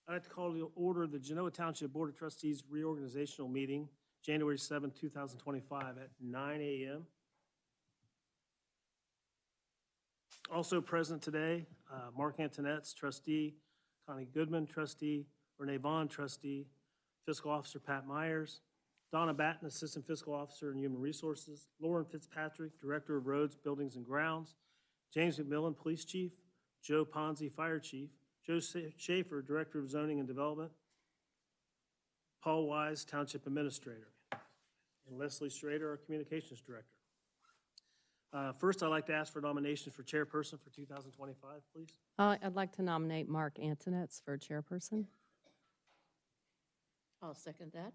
I'd like to call to order the Genoa Township Board of Trustees reorganizational meeting, January 7th, 2025 at 9 a.m. Also present today, Mark Antonetts, trustee, Connie Goodman, trustee, Renee Vaughn, trustee, fiscal officer Pat Myers, Donna Batten, assistant fiscal officer and human resources, Lauren Fitzpatrick, director of roads, buildings and grounds, James McMillan, police chief, Joe Ponzi, fire chief, Joe Schaefer, director of zoning and development, Paul Wise, township administrator, and Leslie Schrader, our communications director. First, I'd like to ask for nominations for chairperson for 2025, please. I'd like to nominate Mark Antonetts for chairperson. I'll second that.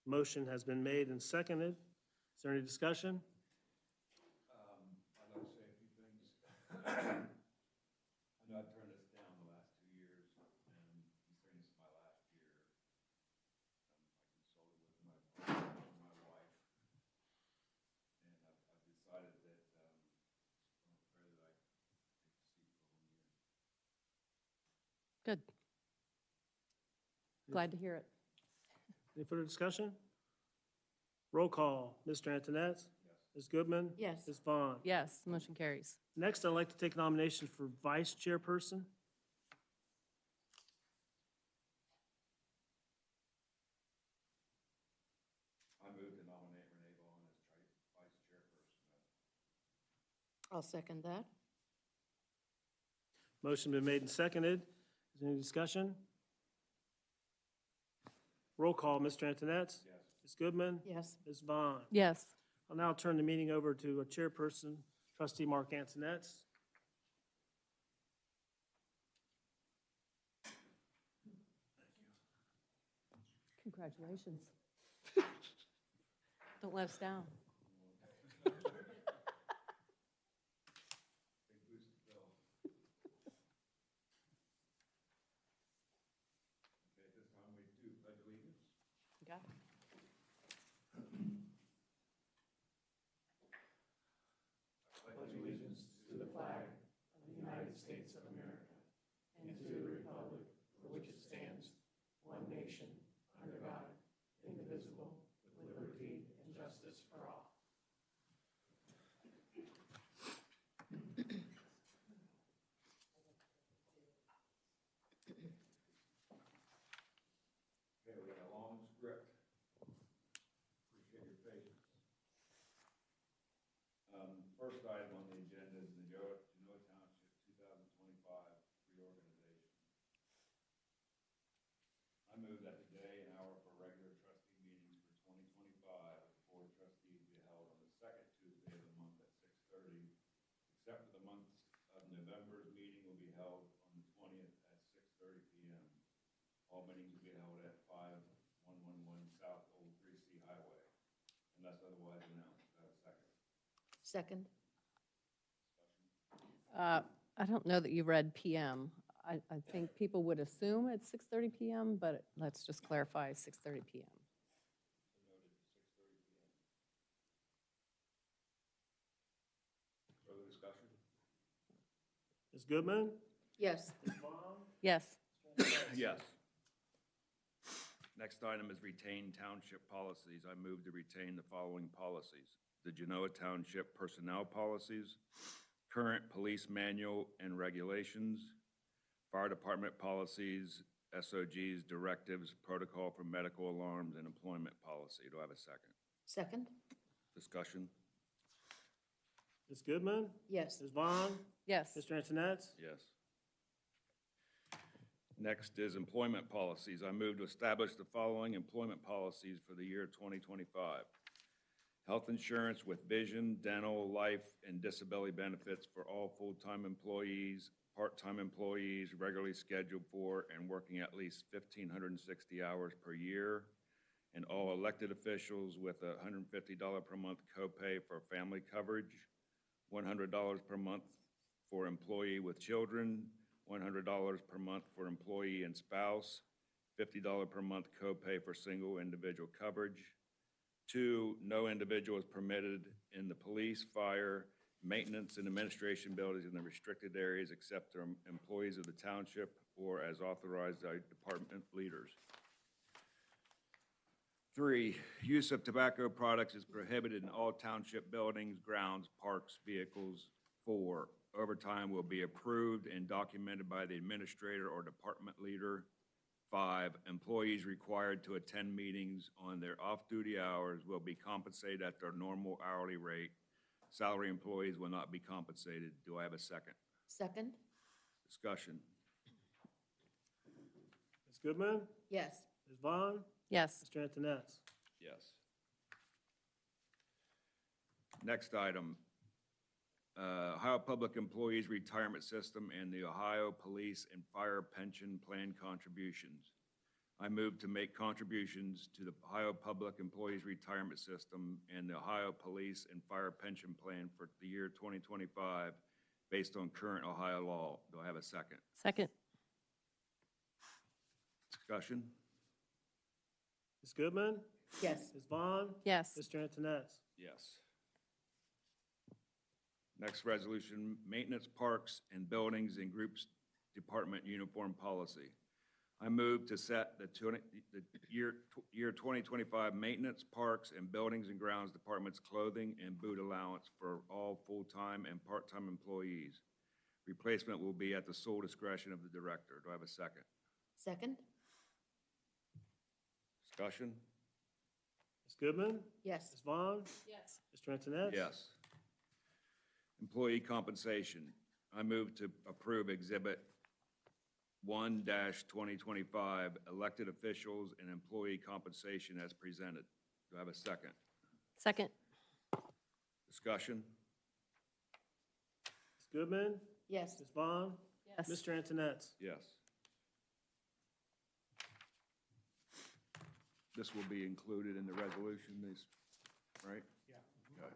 Motion has been made and seconded. Is there any discussion? I'd like to say a few things. I know I've turned this down the last 2 years, and considering this is my last year, I consulted with my wife, and I've decided that I'm afraid that I take the seat for 1 year. Good. Glad to hear it. Any further discussion? Roll call. Mr. Antonetts? Yes. Ms. Goodman? Yes. Ms. Vaughn? Yes, motion carries. Next, I'd like to take nominations for vice chairperson. I move to nominate Renee Vaughn as vice chairperson. I'll second that. Motion been made and seconded. Is there any discussion? Roll call. Mr. Antonetts? Yes. Ms. Goodman? Yes. Ms. Vaughn? Yes, I'll now turn the meeting over to a chairperson, trustee Mark Antonetts. congratulations. Don't let us down. Big boost to Bill. Okay, at this time we do pledge allegiance. Got it. Pledge allegiance to the flag of the United States of America and to the republic for which it stands, one nation, under God, indivisible, with liberty and justice for all. Okay, we got a long script. Appreciate your patience. First item on the agenda is the Genoa Township 2025 reorganization. I move that the day and hour for regular trustee meetings for 2025 of the Board of Trustees be held on the second Tuesday of the month at 6:30, except for the month of November's meeting will be held on the 20th at 6:30 p.m. All meetings will be held at 5111 South Old 3C Highway, unless otherwise announced. Do I have a second? Second. Discussion? I don't know that you read PM. I think people would assume it's 6:30 PM, but let's just clarify 6:30 PM. So noted, 6:30 p.m. Further discussion? Ms. Goodman? Yes. Ms. Vaughn? Yes, Yes. Next item is retain township policies. I move to retain the following policies: the Genoa Township personnel policies, current police manual and regulations, fire department policies, SOGs, directives, protocol for medical alarms, and employment policy. Do I have a second? Second. Discussion? Ms. Goodman? Yes. Ms. Vaughn? yes, Mr. Antonetts? Yes. Next is employment policies. I move to establish the following employment policies for the year 2025. Health insurance with vision, dental, life, and disability benefits for all full-time employees, part-time employees regularly scheduled for and working at least 1,560 hours per year, and all elected officials with a $150 per month copay for family coverage, $100 per month for employee with children, $100 per month for employee and spouse, $50 per month copay for single individual coverage. 2, no individual is permitted in the police, fire, maintenance and administration buildings in the restricted areas except for employees of the township or as authorized by department leaders. 3, use of tobacco products is prohibited in all township buildings, grounds, parks, vehicles. 4, overtime will be approved and documented by the administrator or department leader. 5, employees required to attend meetings on their off-duty hours will be compensated at their normal hourly rate. Salary employees will not be compensated. Do I have a second? Second? Discussion. Ms. Goodman? Yes. Ms. Vaughn? Yes. Mr. Antonetts? Yes. Next item, Ohio Public Employees Retirement System and the Ohio Police and Fire Pension Plan contributions. I move to make contributions to the Ohio Public Employees Retirement System and the Ohio Police and Fire Pension Plan for the year 2025 based on current Ohio law. Do I have a second? Second. Discussion? Ms. Goodman? Yes. Ms. Vaughn? Yes. Mr. Antonetts? Yes. Next resolution, maintenance parks and buildings and groups department uniform policy. I move to set the year 2025 maintenance parks and buildings and grounds department's clothing and boot allowance for all full-time and part-time employees. Replacement will be at the sole discretion of the director. Do I have a second? Second? Discussion? Ms. Goodman? Yes. Ms. Vaughn? Yes. Mr. Antonetts? Yes. Employee compensation. I move to approve Exhibit 1-2025, elected officials and employee compensation as presented. Do I have a second? Second. Discussion? Ms. Goodman? Yes. Ms. Vaughn? Yes. Mr. Antonetts? Yes. This will be included in the resolution, right? Yeah. Okay.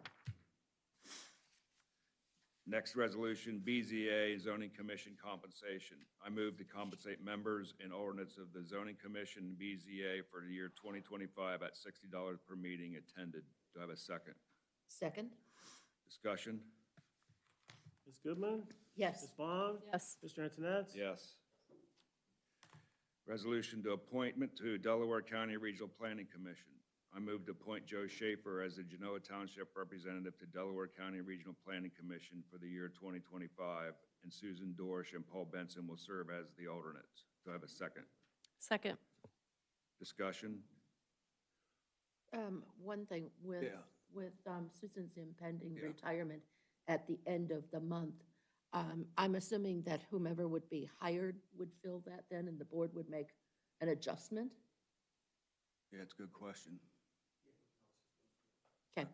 Next resolution, BZA Zoning Commission compensation. I move to compensate members and alternates of the Zoning Commission BZA for the year 2025 at $60 per meeting attended. Do I have a second? Second? Ms. Discussion? Goodman? Yes. Ms. Vaughn? Yes. Mr. Antonetts? Yes. Resolution to appointment to Delaware County Regional Planning Commission. I move to appoint Joe Schaefer as the Genoa Township Representative to Delaware County Regional Planning Commission for the year 2025, and Susan Dorsch and Paul Benson will serve as the alternates. Do I have a second? Second. Discussion? One thing with, Yeah. with Susan's impending Yeah. retirement at the end of the month, I'm assuming that whomever would be hired would fill that then, and the board would make an adjustment? Yeah, it's a good question. Okay.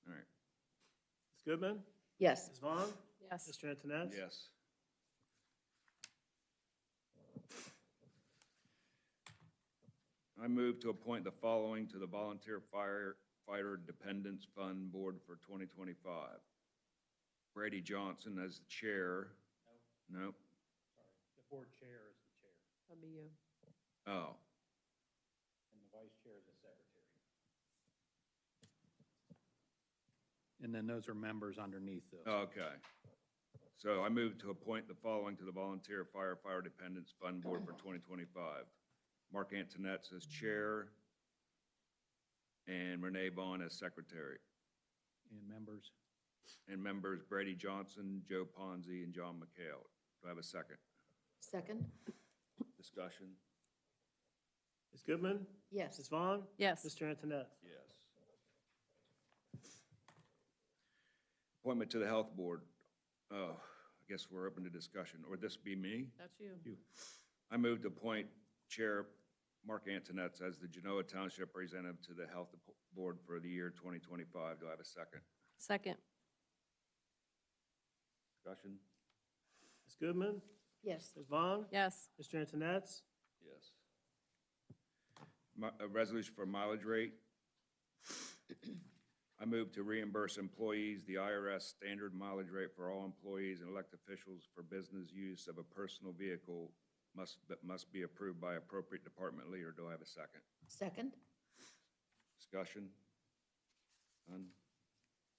All right. Ms. Goodman? Yes. Ms. Vaughn? Yes. Mr. Antonetts? Yes. I move to appoint the following to the Volunteer Firefighter Dependents Fund Board for 2025. Brady Johnson as the chair. No? The board chair is the chair, That'll be you. Oh, and the vice chair is the secretary. And then those are members underneath those. okay. So I move to appoint the following to the Volunteer Firefighter Dependents Fund Board for 2025. Mark Antonetts as chair and Renee Vaughn as secretary. And members, And members Brady Johnson, Joe Ponzi, and John McHale. Do I have a second? Second? Discussion? Ms. Goodman? Yes. Ms. Vaughn? Yes. Mr. Antonetts? Yes. Appointment to the Health Board. Oh, I guess we're open to discussion. Or this be me? That's you. I move to appoint Chair Mark Antonetts as the Genoa Township Representative to the Health Board for the year 2025. Do I have a second? Second. Discussion? Ms. Goodman? Yes. Ms. Vaughn? Yes. Mr. Antonetts? Yes. A resolution for mileage rate. I move to reimburse employees the IRS standard mileage rate for all employees and elected officials for business use of a personal vehicle that must be approved by appropriate department leader. Do I have a second? Second? Discussion? None?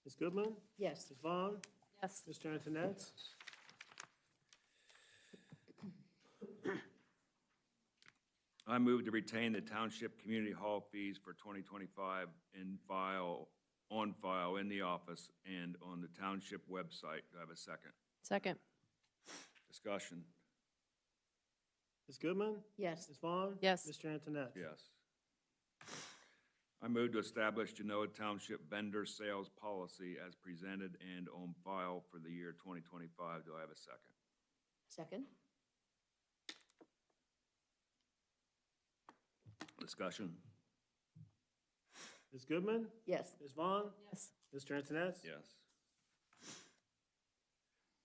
Ms. Goodman? Yes. Ms. Vaughn? Yes. Mr. Antoinette? I move to retain the Township Community Hall fees for 2025 on file in the office and on the Township website. Do I have a second? Second. Discussion? Ms. Goodman? Yes. Ms. Vaughn? Yes. Mr. Antoinette? Yes. I move to establish Genoa Township vendor sales policy as presented and on file for the year 2025. Do I have a second? Second? Discussion? Ms. Goodman? Yes. Ms. Vaughn? Yes. Mr. Antoinette? Yes.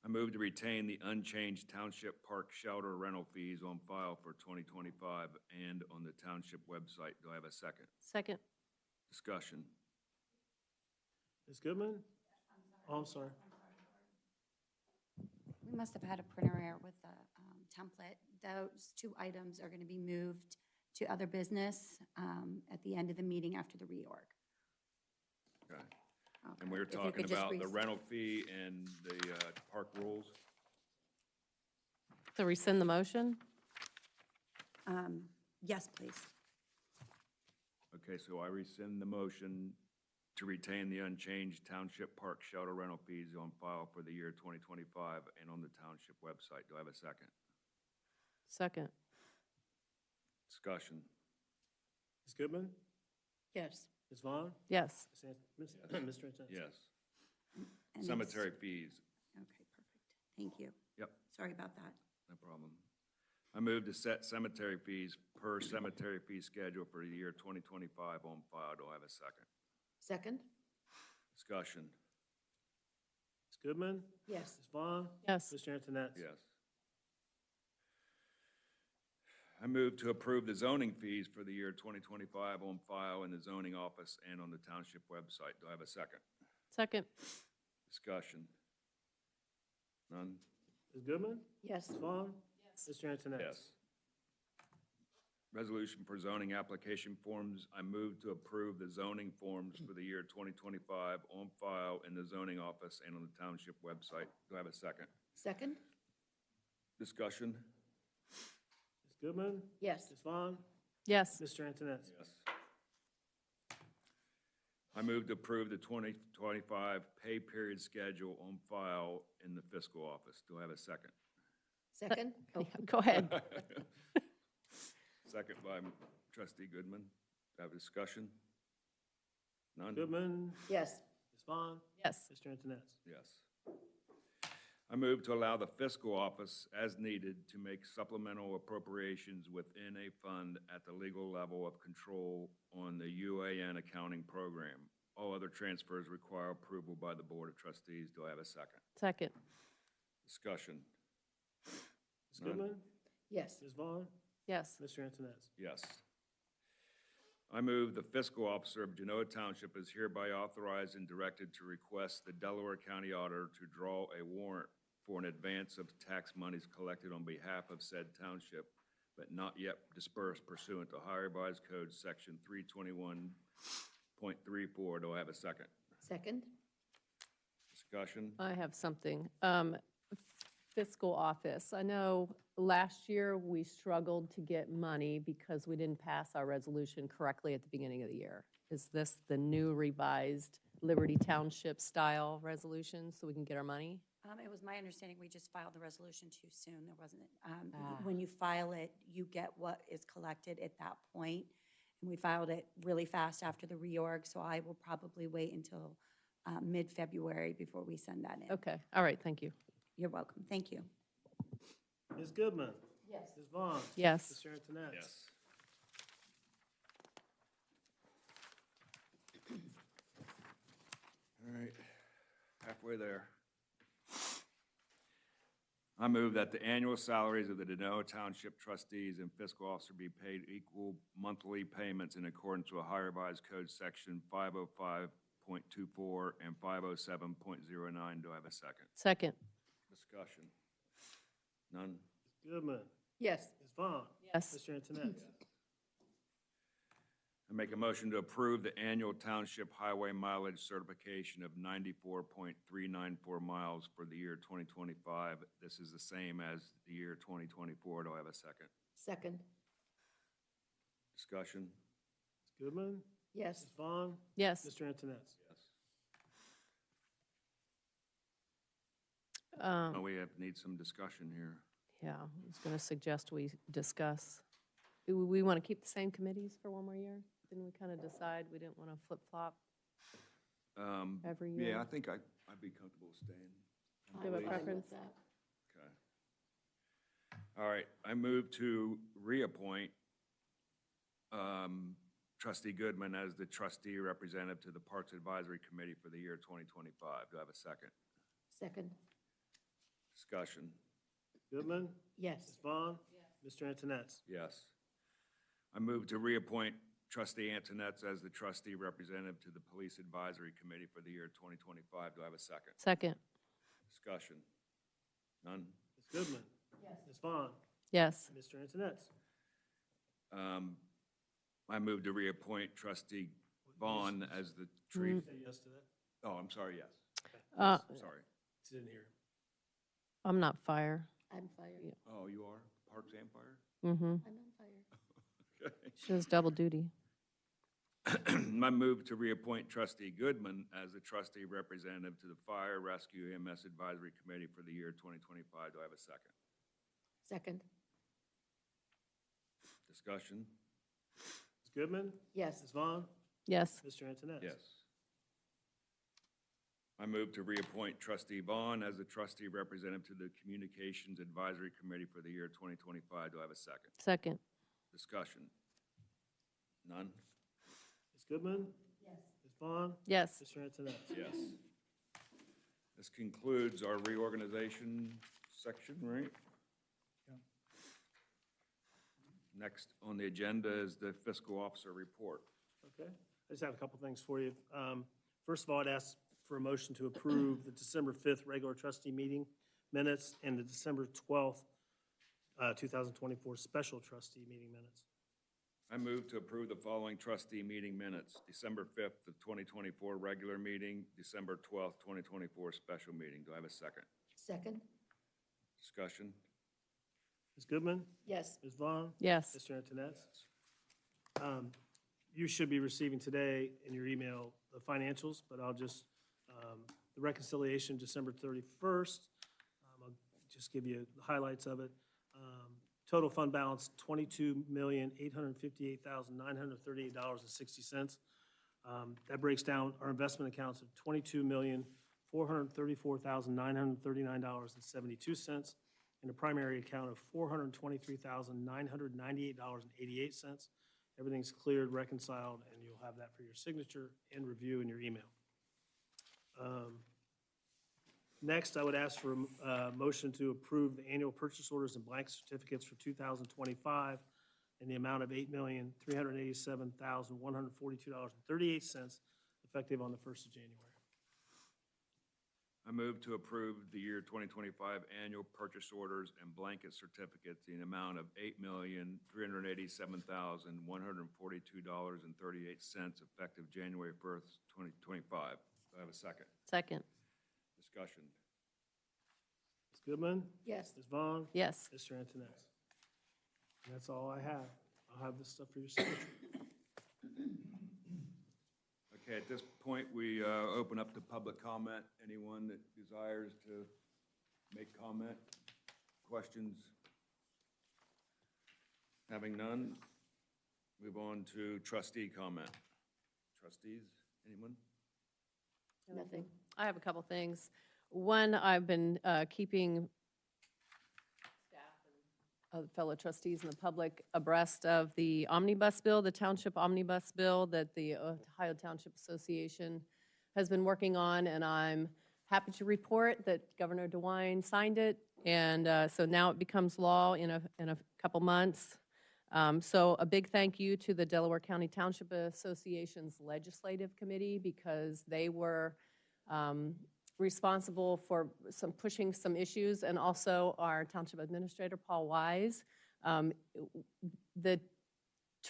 I move to retain the unchanged Township Park shelter rental fees on file for 2025 and on the Township website. Do I have a second? Second. Discussion? Ms. Goodman? Oh, I'm sorry. We must have had a printer error with the template. Those two items are going to be moved to other business at the end of the meeting after the reorg. Okay. Okay. And we were If you talking could just about the restate. rental fee and the park rules? So rescind the motion? Yes, please. Okay, so I rescind the motion to retain the unchanged Township Park shelter rental fees on file for the year 2025 and on the Township website. Do I have a second? Second. Discussion? Ms. Goodman? Yes. Ms. Vaughn? Yes. Mr. Antoinette? Yes. And it's- Cemetery fees. Okay, perfect. Thank you. Yep. Sorry about that. No problem. I move to set cemetery fees per cemetery fee schedule for the year 2025 on file. Do I have a second? Second? Discussion? Ms. Goodman? Yes. Ms. Vaughn? Yes. Mr. Antoinette? Yes. I move to approve the zoning fees for the year 2025 on file in the zoning office and on the Township website. Do I have a second? Second. Discussion? None? Ms. Goodman? Yes. Ms. Vaughn? Yes. Mr. Antoinette? Yes. Resolution for zoning application forms. I move to approve the zoning forms for the year 2025 on file in the zoning office and on the Township website. Do I have a second? Second? Discussion? Ms. Goodman? Yes. Ms. Vaughn? Yes. Mr. Antoinette? Yes. I move to approve the 2025 pay period schedule on file in the fiscal office. Do I have a second? Second? Oh, Go ahead. Second by Trustee Goodman. Do I have a discussion? None? Goodman? yes. Ms. Vaughn? Yes. Mr. Antoinette? Yes. I move to allow the fiscal office, as needed, to make supplemental appropriations within a fund at the legal level of control on the UAN accounting program. All other transfers require approval by the Board of Trustees. Do I have a second? Second. Discussion? Ms. None. Goodman? Yes. Ms. Vaughn? Yes. Mr. Antoinette? Yes. I move the fiscal officer of Genoa Township is hereby authorized and directed to request the Delaware County Auditor to draw a warrant for an advance of tax monies collected on behalf of said township, but not yet dispersed pursuant to Ohio Revised Code Section 321.34. Do I have a second? Second? Discussion? I have something. Fiscal office. I know last year we struggled to get money because we didn't pass our resolution correctly at the beginning of the year. Is this the new revised Liberty Township style resolution so we can get our money? It was my understanding we just filed the resolution too soon. There wasn't, Ah. when you file it, you get what is collected at that point. And we filed it really fast after the reorg, so I will probably wait until mid-February before we send that in. Okay, all right, thank you. You're welcome. Thank you. Ms. Goodman? Yes. Ms. Vaughn? Yes. Mr. Antoinette? Yes. All right, halfway there. I move that the annual salaries of the Genoa Township trustees and fiscal officer be paid equal monthly payments in accordance with Ohio Revised Code Section 505.24 and 507.09. Do I have a second? Second. Discussion? None? Ms. Goodman? Yes. Ms. Vaughn? Yes. Mr. Antoinette? I make a motion to approve the annual township highway mileage certification of 94.394 miles for the year 2025. This is the same as the year 2024. Do I have a second? Second, Discussion? Ms. Goodman? yes. Ms. Vaughn? Yes. Mr. Antoinette? Yes. Oh, we need some discussion here. Yeah, I was going to suggest we discuss. Do we want to keep the same committees for one more year? Didn't we kind of decide we didn't want to flip-flop every year? Yeah, I think I'd be comfortable staying. I'm Do you have a fine with preference? that. Okay. All right, I move to reappoint Trustee Goodman as the trustee representative to the Parks Advisory Committee for the year 2025. Do I have a second? Second, Discussion? Goodman? yes. Ms. Vaughn? Mr. Antoinette? Yes. I move to reappoint Trustee Antonetts as the trustee representative to the Police Advisory Committee for the year 2025. Do I have a second? Second. Discussion? None? Ms. Goodman? Yes. Ms. Vaughn? Yes. Mr. Antoinette? I move to reappoint Trustee Vaughn as the tree. Say yes to that? Oh, I'm sorry, yes. Uh, Yes, sorry. Didn't hear him. I'm not fire. I'm fired. Oh, you are? Parks and Fire? Mm-hmm. I'm on fire. Okay. She does double duty. I move to reappoint Trustee Goodman as the trustee representative to the Fire Rescue EMS Advisory Committee for the year 2025. Do I have a second? Second, Discussion? Ms. Goodman? yes. Ms. Vaughn? Yes. Mr. Antoinette? Yes. I move to reappoint Trustee Vaughn as the trustee representative to the Communications Advisory Committee for the year 2025. Do I have a second? Second. Discussion? None? Ms. Goodman? Yes. Ms. Vaughn? Yes. Mr. Antoinette? Yes. This concludes our reorganization section, right? Next on the agenda is the fiscal officer report. Okay, I just have a couple things for you. First of all, I'd ask for a motion to approve the December 5th regular trustee meeting minutes and the December 12th, 2024 special trustee meeting minutes. I move to approve the following trustee meeting minutes: December 5th of 2024 regular meeting, December 12th, 2024 special meeting. Do I have a second? Second, Discussion? Ms. Goodman? yes. Ms. Vaughn? Yes. Mr. Antoinette? You should be receiving today in your email the financials, but I'll just, the reconciliation December 31st, I'll just give you the highlights of it. Total fund balance, $22,858,938.60. That breaks down our investment accounts of $22,434,939.72, and a primary account of $423,998.88. Everything's cleared, reconciled, and you'll have that for your signature and review in your email. Next, I would ask for a motion to approve the annual purchase orders and blank certificates for 2025 in the amount of $8,387,142.38, effective on the 1st of January. I move to approve the year 2025 annual purchase orders and blanket certificates in the amount of $8,387,142.38, effective January 1st, 2025. Do I have a second? Second. Discussion? Ms. Goodman? Yes. Ms. Vaughn? Yes. Mr. Antoinette? And that's all I have. I'll have this stuff for your signature. Okay, at this point, we open up to public comment. Anyone that desires to make comment, questions? Having none, move on to trustee comment. Trustees, anyone? Nothing. I have a couple things. One, I've been keeping staff and fellow trustees and the public abreast of the omnibus bill, the township omnibus bill that the Ohio Township Association has been working on, and I'm happy to report that Governor DeWine signed it, and so now it becomes law in a couple months. So a big thank you to the Delaware County Township Association's Legislative Committee, because they were responsible for pushing some issues, and also our Township Administrator, Paul Wise. The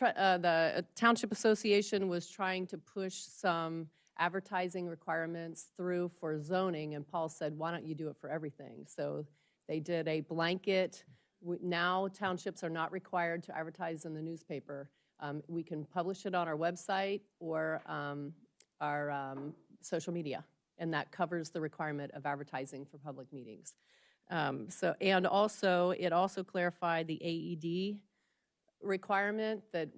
the Township Association was trying to push some advertising requirements through for zoning, and Paul said, why don't you do it for everything? So they did a blanket. Now townships are not required to advertise in the newspaper. We can publish it on our website or our social media, and that covers the requirement of advertising for public meetings. And also, it also clarified the AED requirement that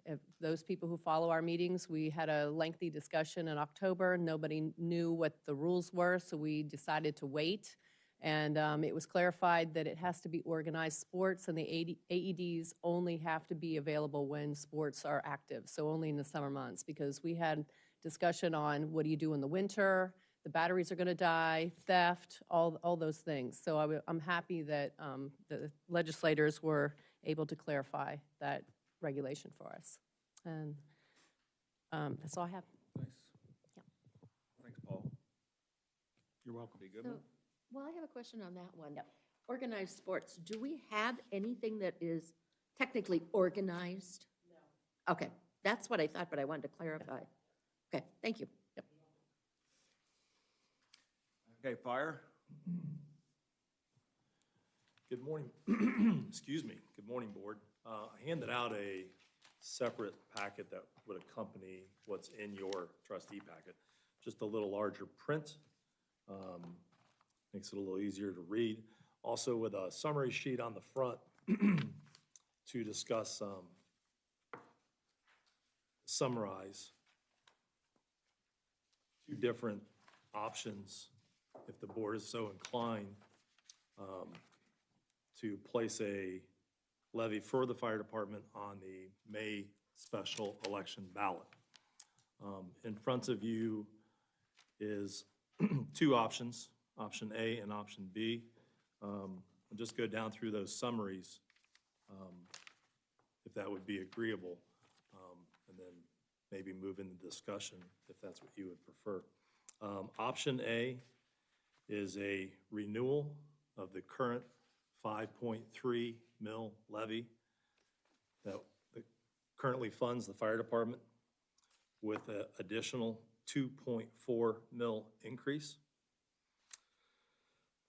if those people who follow our meetings, we had a lengthy discussion in October. Nobody knew what the rules were, so we decided to wait. And it was clarified that it has to be organized sports, and the AEDs only have to be available when sports are active, so only in the summer months, because we had discussion on what do you do in the winter, the batteries are going to die, theft, all those things. So I'm happy that the legislators were able to clarify that regulation for us. And that's all I have. Nice. Yeah. Thanks, Paul. You're welcome. Be good. So, well, I have a question on that one. Organized sports, do we have anything that is technically organized? No. Okay, that's what I thought, but I wanted to clarify. Okay, thank you. Yep. Okay, fire? Good morning. Excuse me. Good morning, Board. I handed out a separate packet that would accompany what's in your trustee packet, just a little larger print. Makes it a little easier to read. Also with a summary sheet on the front to discuss, summarize two different options, if the board is so inclined, to place a levy for the fire department on the May special election ballot. In front of you is two options, option A and option B. I'll just go down through those summaries, if that would be agreeable, and then maybe move into discussion if that's what you would prefer. Option A is a renewal of the current 5.3 mil levy that currently funds the fire department with an additional 2.4 mil increase.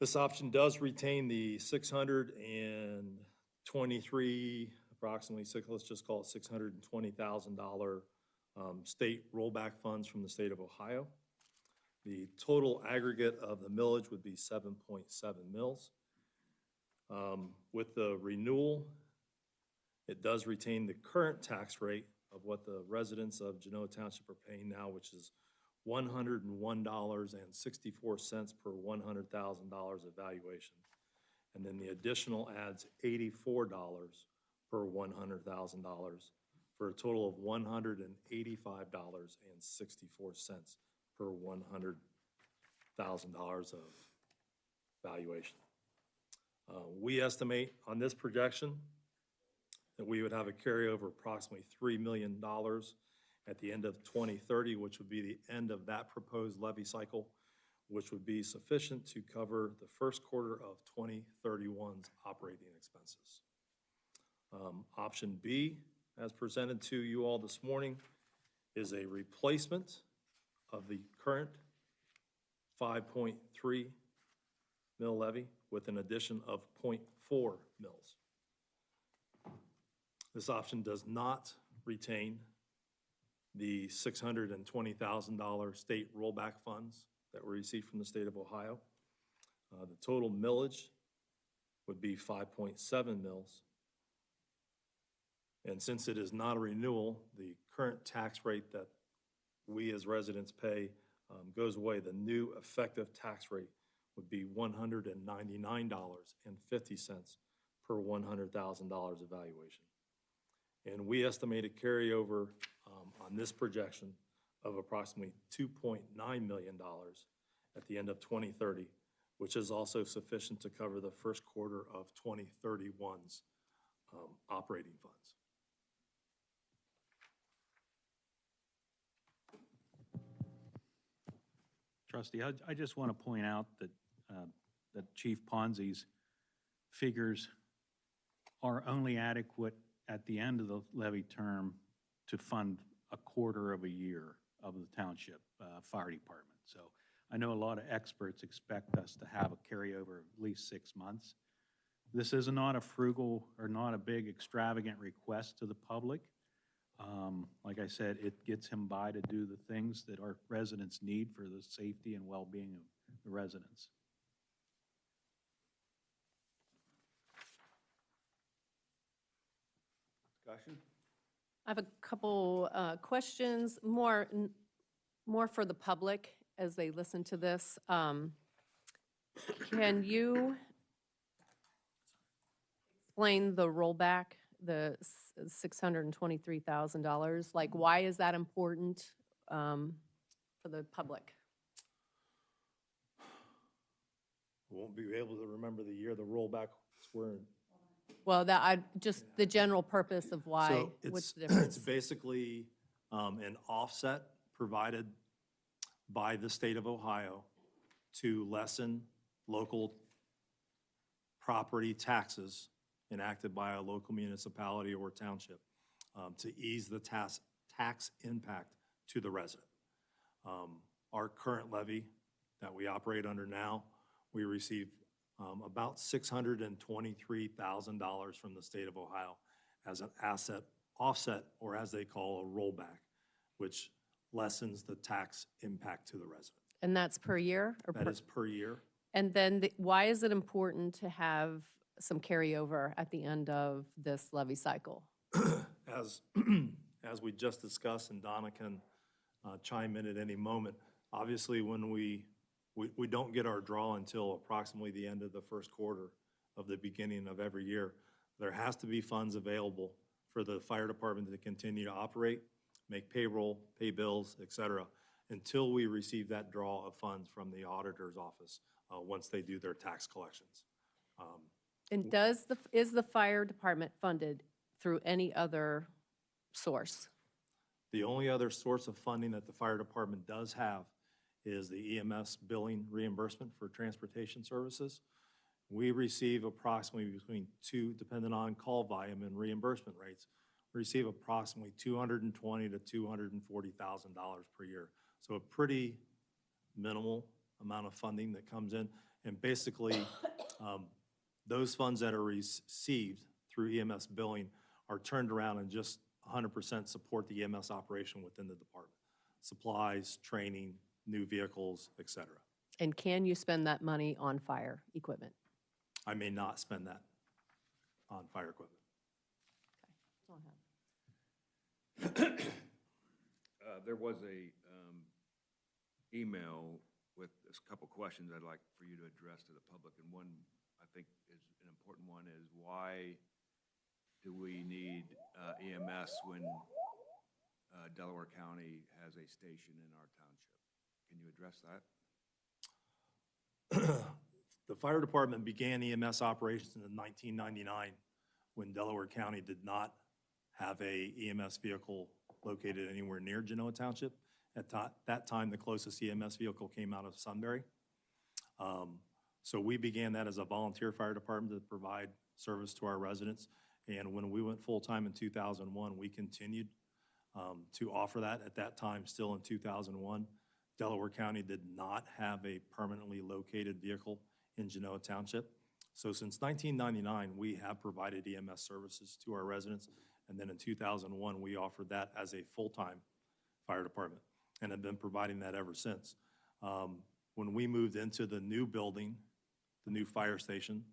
This option does retain the 623, approximately, let's just call it $620,000 state rollback funds from the state of Ohio. The total aggregate of the millage would be 7.7 mils. With the renewal, it does retain the current tax rate of what the residents of Genoa Township are paying now, which is $101.64 per $100,000 of valuation. And then the additional adds $84 per $100,000 for a total of $185.64 per $100,000 of valuation. We estimate on this projection that we would have a carryover approximately $3 million at the end of 2030, which would be the end of that proposed levy cycle, which would be sufficient to cover the first quarter of 2031's operating expenses. Option B, as presented to you all this morning, is a replacement of the current 5.3 mil levy with an addition of 0.4 mils. This option does not retain the $620,000 state rollback funds that were received from the state of Ohio. The total millage would be 5.7 mils. And since it is not a renewal, the current tax rate that we as residents pay goes away. The new effective tax rate would be $199.50 per $100,000 of valuation. And we estimate a carryover on this projection of approximately $2.9 million at the end of 2030, which is also sufficient to cover the first quarter of 2031's operating funds. Trustee, I just want to point out that, that Chief Ponzi's figures are only adequate at the end of the levy term to fund a quarter of a year of the township fire department. So I know a lot of experts expect us to have a carryover of at least 6 months. This is not a frugal or not a big extravagant request to the public. Like I said, it gets him by to do the things that our residents need for the safety and well-being of the residents. Discussion? I have a couple questions, more for the public as they listen to this. Can you explain the rollback, the $623,000? Like, why is that important for the public? Won't be able to remember the year the rollbacks were in. Well, just the general purpose of why, So what's the it's difference? basically an offset provided by the state of Ohio to lessen local property taxes enacted by a local municipality or township to ease the tax impact to the resident. Our current levy that we operate under now, we receive about $623,000 from the state of Ohio as an asset offset, or as they call a rollback, which lessens the tax impact to the resident. And that's per year? Or That is per year. And then why is it important to have some carryover at the end of this levy cycle? As we just discussed, and Donna can chime in at any moment, obviously when we don't get our draw until approximately the end of the first quarter of the beginning of every year. There has to be funds available for the fire department to continue to operate, make payroll, pay bills, et cetera, until we receive that draw of funds from the auditor's office once they do their tax collections. And is the fire department funded through any other source? The only other source of funding that the fire department does have is the EMS billing reimbursement for transportation services. We receive approximately depending on call volume and reimbursement rates, we receive approximately $220,000 to $240,000 per year. So a pretty minimal amount of funding that comes in. And basically, those funds that are received through EMS billing are turned around and just 100% support the EMS operation within the department. Supplies, training, new vehicles, et cetera. And can you spend that money on fire equipment? I may not spend that on fire equipment. That's all I have. There was a email with a couple questions I'd like for you to address to the public, and one I think is an important one is why do we need EMS when Delaware County has a station in our township? Can you address that? The fire department began EMS operations in 1999 when Delaware County did not have a EMS vehicle located anywhere near Genoa Township. At that time, the closest EMS vehicle came out of Sunbury. So we began that as a volunteer fire department to provide service to our residents. And when we went full-time in 2001, we continued to offer that. At that time, still in 2001, Delaware County did not have a permanently located vehicle in Genoa Township. So since 1999, we have provided EMS services to our residents. And then in 2001, we offered that as a full-time fire department and have been providing that ever since. When we moved into the new building, the new fire station,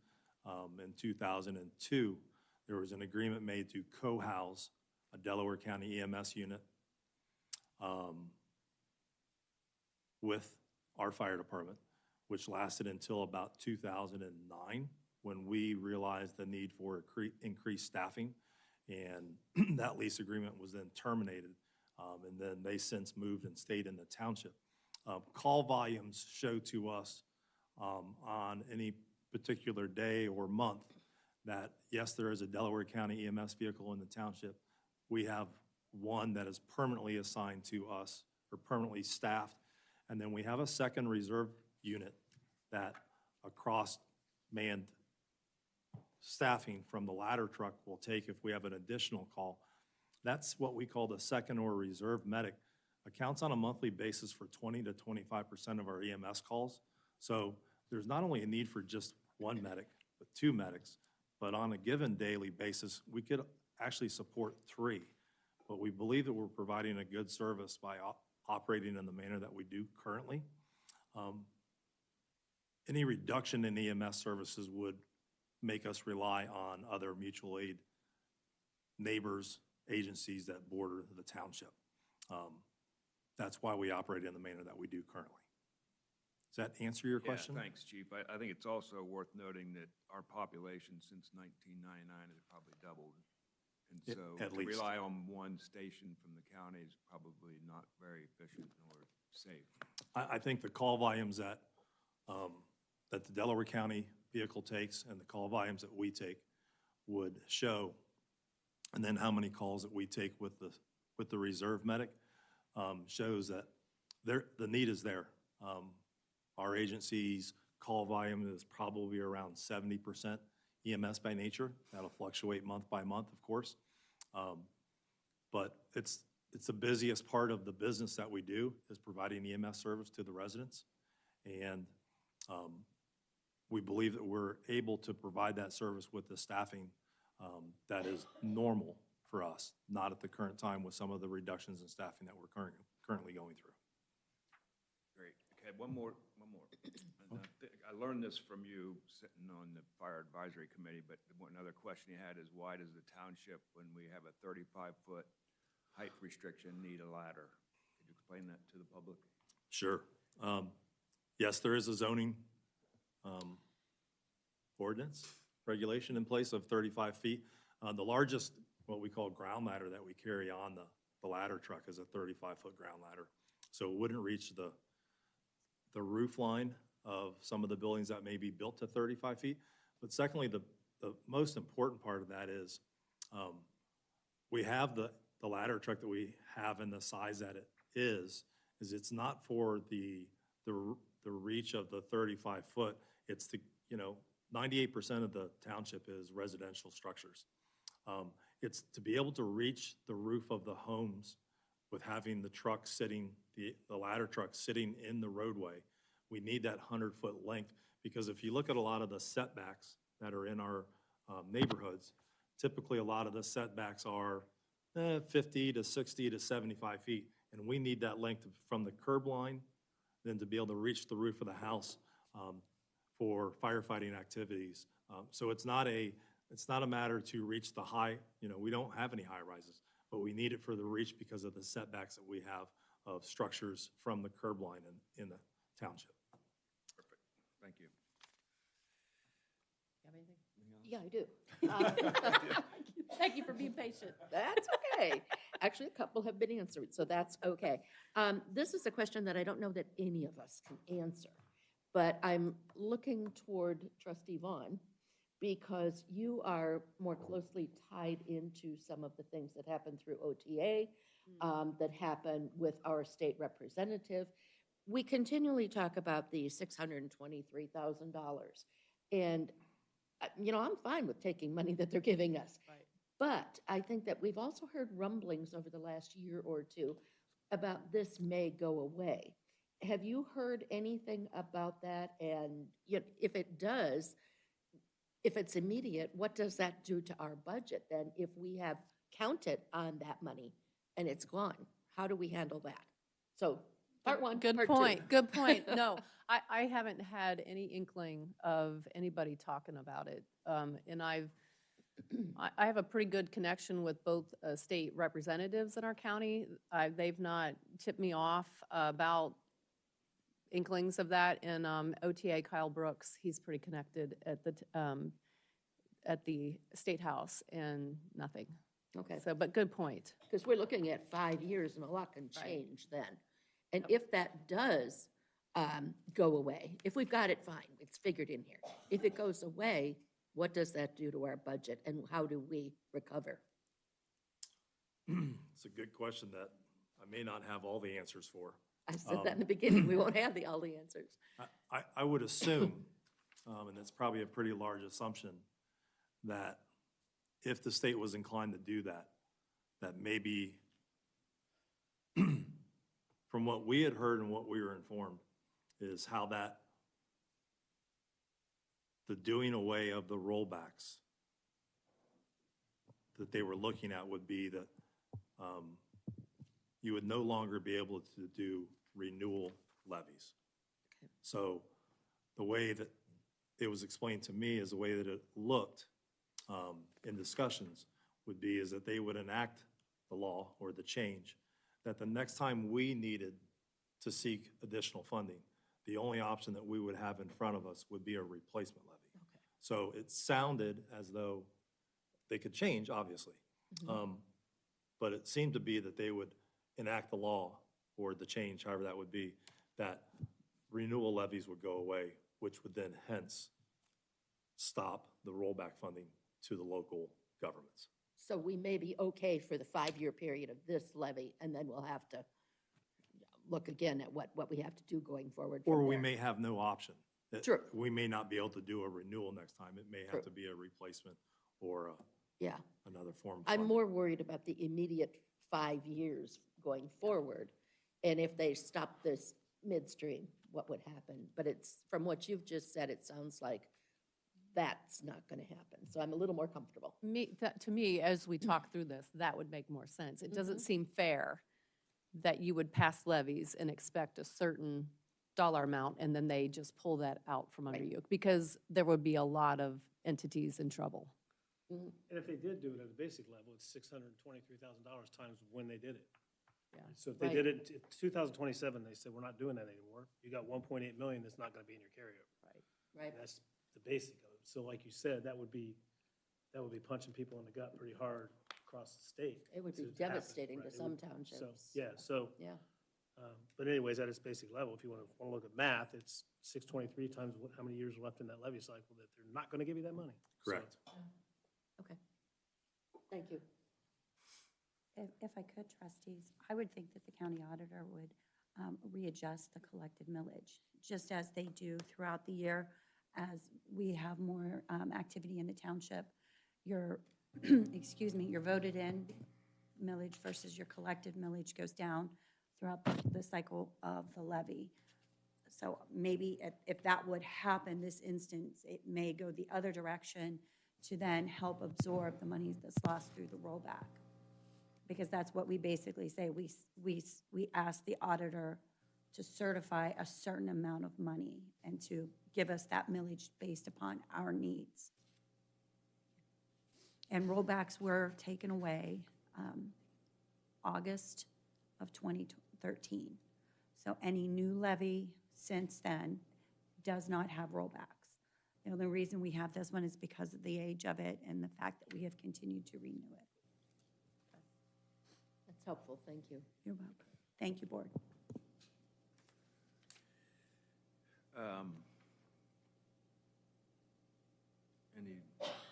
in 2002, there was an agreement made to co-house a Delaware County EMS unit with our fire department, which lasted until about 2009, when we realized the need for increased staffing, and that lease agreement was then terminated, and then they since moved and stayed in the township. Call volumes show to us on any particular day or month that, yes, there is a Delaware County EMS vehicle in the township. We have one that is permanently assigned to us or permanently staffed, and then we have a second reserve unit that across manned staffing from the ladder truck will take if we have an additional call. That's what we call the second or reserve medic. Accounts on a monthly basis for 20 to 25% of our EMS calls. So there's not only a need for just one medic, but two medics, but on a given daily basis, we could actually support three. But we believe that we're providing a good service by operating in the manner that we do currently. Any reduction in EMS services would make us rely on other mutual aid neighbors, agencies that border the township. That's why we operate in the manner that we do currently. Does that answer your question? Yeah, thanks, Chief. I think it's also worth noting that our population since 1999 has probably doubled. And so At to least. rely on one station from the county is probably not very efficient or safe. I think the call volumes that the Delaware County vehicle takes and the call volumes that we take would show, and then how many calls that we take with the reserve medic shows that the need is there. Our agency's call volume is probably around 70% EMS by nature. That'll fluctuate month by month, of course. But it's the busiest part of the business that we do is providing EMS service to the residents. And we believe that we're able to provide that service with the staffing that is normal for us, not at the current time with some of the reductions in staffing that we're currently going through. Great. Okay, one more. And I learned this from you sitting on the Fire Advisory Committee, but another question you had is why does the township, when we have a 35-foot height restriction, need a ladder? Could you explain that to the public? Sure. Yes, there is a zoning ordinance regulation in place of 35 feet. The largest, what we call ground ladder that we carry on the ladder truck is a 35-foot ground ladder. So it wouldn't reach the roof line of some of the buildings that may be built to 35 feet. But secondly, the most important part of that is we have the ladder truck that we have in the size that it is it's not for the reach of the 35 foot. It's 98% of the township is residential structures. It's to be able to reach the roof of the homes with having the truck sitting, the ladder truck sitting in the roadway. We need that 100-foot length because if you look at a lot of the setbacks that are in our neighborhoods, typically a lot of the setbacks are 50 to 60 to 75 feet. And we need that length from the curb line then to be able to reach the roof of the house for firefighting activities. So it's not a matter to reach the high, we don't have any high rises, but we need it for the reach because of the setbacks that we have of structures from the curb line in the township. Perfect. Thank you. Yeah, I do. Thank you for being patient. That's okay. Actually, a couple have been answered, so that's okay. This is a question that I don't know that any of us can answer, but I'm looking toward Trustee Vaughn because you are more closely tied into some of the things that happen through OTA, that happen with our state representative. We continually talk about the $623,000. And, I'm fine with taking money that they're giving us. Right. But I think that we've also heard rumblings over the last year or two about this may go away. Have you heard anything about that? And if it does, if it's immediate, what does that do to our budget then if we have counted on that money and it's gone? How do we handle that? So part one, Good part two. point, good point. No, I haven't had any inkling of anybody talking about it. And I have a pretty good connection with both state representatives in our county. They've not tipped me off about inklings of that. And OTA Kyle Brooks, he's pretty connected at the State House and nothing. Okay, So, but good point. because we're looking at 5 years and a lot can Right. change then. And if that does go away, if we've got it, fine, it's figured in here. If it goes away, what does that do to our budget and how do we recover? It's a good question that I may not have all the answers for. I said that in the beginning, we won't have all the answers. I would assume, and it's probably a pretty large assumption, that if the state was inclined to do that, that maybe, from what we had heard and what we were informed, is how that, the doing away of the rollbacks that they were looking at would be that you would no longer be able to do renewal levies. So the way that it was explained to me is the way that it looked in discussions would be is that they would enact the law or the change, that the next time we needed to seek additional funding, the only option that we would have in front of us would be a replacement levy. So it sounded as though they could change, obviously. But it seemed to be that they would enact the law or the change, however that would be, that renewal levies would go away, which would then hence stop the rollback funding to the local governments. So we may be okay for the 5-year period of this levy, and then we'll have to look again at what we have to do going forward from Or we there. may have no option. That True. We may not be able to do a renewal next time. It may True. have to be a replacement or Yeah. another form of I'm funding. more worried about the immediate 5 years going forward. And if they stop this midstream, what would happen? But it's, from what you've just said, it sounds like that's not going to happen. So I'm a little more comfortable. To me, as we talk through this, that would make more sense. It doesn't seem fair that you would pass levies and expect a certain dollar amount, and then they just pull that out from under Right. you, because there would be a lot of entities in trouble. And if they did do it at a basic level, it's $623,000 times when they did it. Yeah. So if they Right. did it in 2027, they said, we're not doing that anymore. You got 1.8 million that's not going to be in your carryover. Right. And that's the basic of it. So like you said, that would be punching people in the gut pretty hard across the state. It would be to happen. devastating to Right, it some would- townships. So, yeah, so, Yeah. but anyways, at its basic level, if you want to look at math, it's 623 times how many years are left in that levy cycle that they're not going to give you that money. So Correct. Okay. Thank you. If I could, trustees, I would think that the county auditor would readjust the collected millage, just as they do throughout the year. As we have more activity in the township, your, excuse me, your voted in millage versus your collected millage goes down throughout the cycle of the levy. So maybe if that would happen this instance, it may go the other direction to then help absorb the money that's lost through the rollback. Because that's what we basically say. We ask the auditor to certify a certain amount of money and to give us that millage based upon our needs. And rollbacks were taken away August of 2013. So any new levy since then does not have rollbacks. The only reason we have this one is because of the age of it and the fact that we have continued to renew it. That's helpful. Thank you. You're welcome. Thank you, Board. Any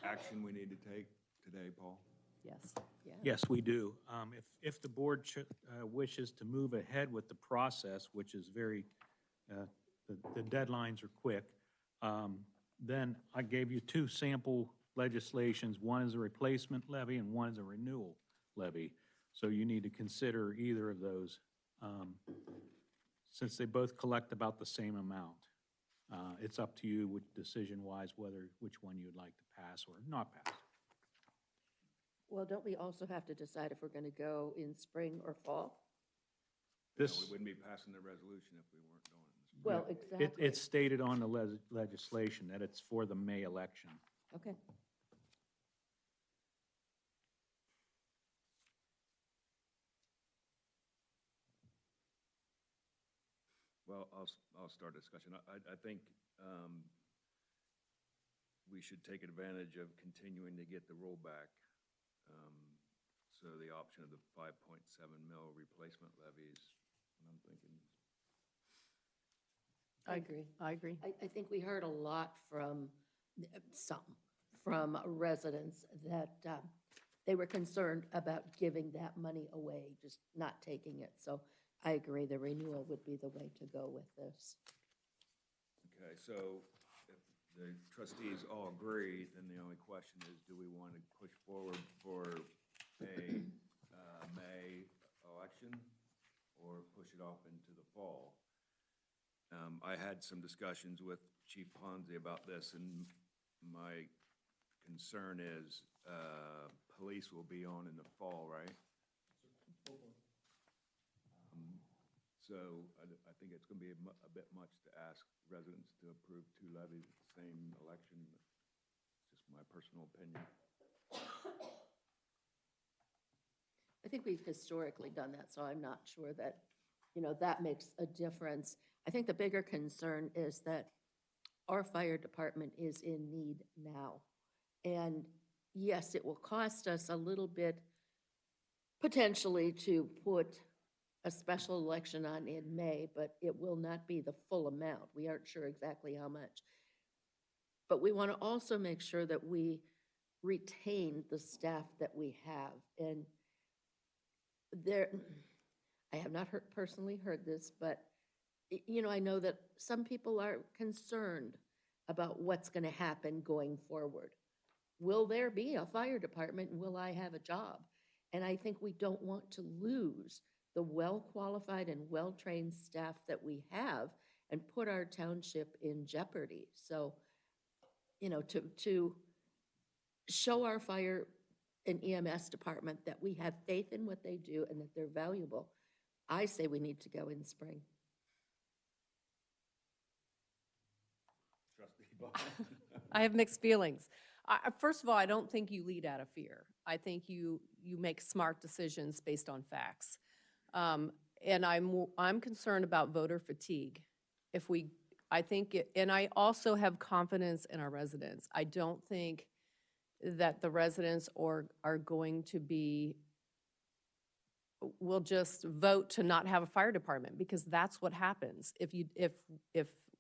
action we need to take today, Paul? Yes. Yeah. Yes, we do. If the board wishes to move ahead with the process, which is very, the deadlines are quick, then I gave you 2 sample legislations. One is a replacement levy and one is a renewal levy. So you need to consider either of those, since they both collect about the same amount. It's up to you, decision-wise, which one you'd like to pass or not pass. Well, don't we also have to decide if we're going to go in spring or fall? No, This, we wouldn't be passing the resolution if we weren't doing it. Well, exactly. it's stated on the legislation that it's for the May election. Okay. Well, I'll start a discussion. I think we should take advantage of continuing to get the rollback. So the option of the 5.7 mil replacement levies, and I'm thinking, I agree. I think we heard a lot from from residents that they were concerned about giving that money away, just not taking it. So I agree, the renewal would be the way to go with this. okay, so the trustees all agree, then the only question is, do we want to push forward for a May election or push it off into the fall? I had some discussions with Chief Ponzi about this, and my concern is police will be on in the fall, right? So I think it's going to be a bit much to ask residents to approve two levies at the same election. It's just my personal opinion. I think we've historically done that, so I'm not sure that, that makes a difference. I think the bigger concern is that our fire department is in need now. And yes, it will cost us a little bit potentially to put a special election on in May, but it will not be the full amount. We aren't sure exactly how much. But we want to also make sure that we retain the staff that we have. And I have not personally heard this, but, I know that some people are concerned about what's going to happen going forward. Will there be a fire department? Will I have a job? And I think we don't want to lose the well-qualified and well-trained staff that we have and put our township in jeopardy. So, to show our fire and EMS department that we have faith in what they do and that they're valuable, I say we need to go in spring. Trustee Bond? I have mixed feelings. First of all, I don't think you lead out of fear. I think you make smart decisions based on facts. And I'm concerned about voter fatigue. And I also have confidence in our residents. I don't think that the residents are going to will just vote to not have a fire department, because that's what happens. If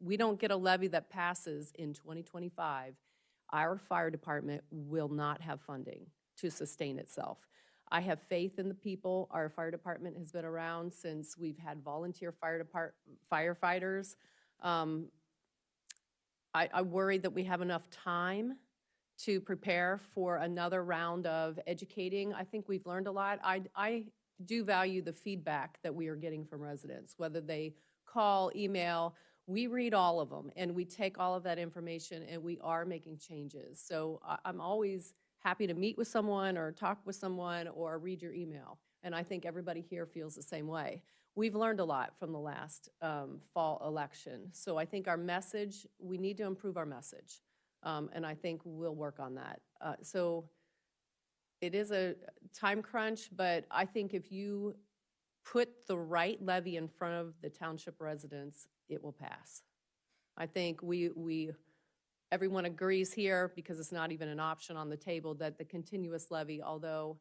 we don't get a levy that passes in 2025, our fire department will not have funding to sustain itself. I have faith in the people. Our fire department has been around since we've had volunteer firefighters. I worry that we have enough time to prepare for another round of educating. I think we've learned a lot. I do value the feedback that we are getting from residents, whether they call, email. We read all of them, and we take all of that information, and we are making changes. So I'm always happy to meet with someone or talk with someone or read your email. And I think everybody here feels the same way. We've learned a lot from the last fall election. So I think our message, we need to improve our message. And I think we'll work on that. So it is a time crunch, but I think if you put the right levy in front of the township residents, it will pass. I think everyone agrees here, because it's not even an option on the table, that the continuous levy, although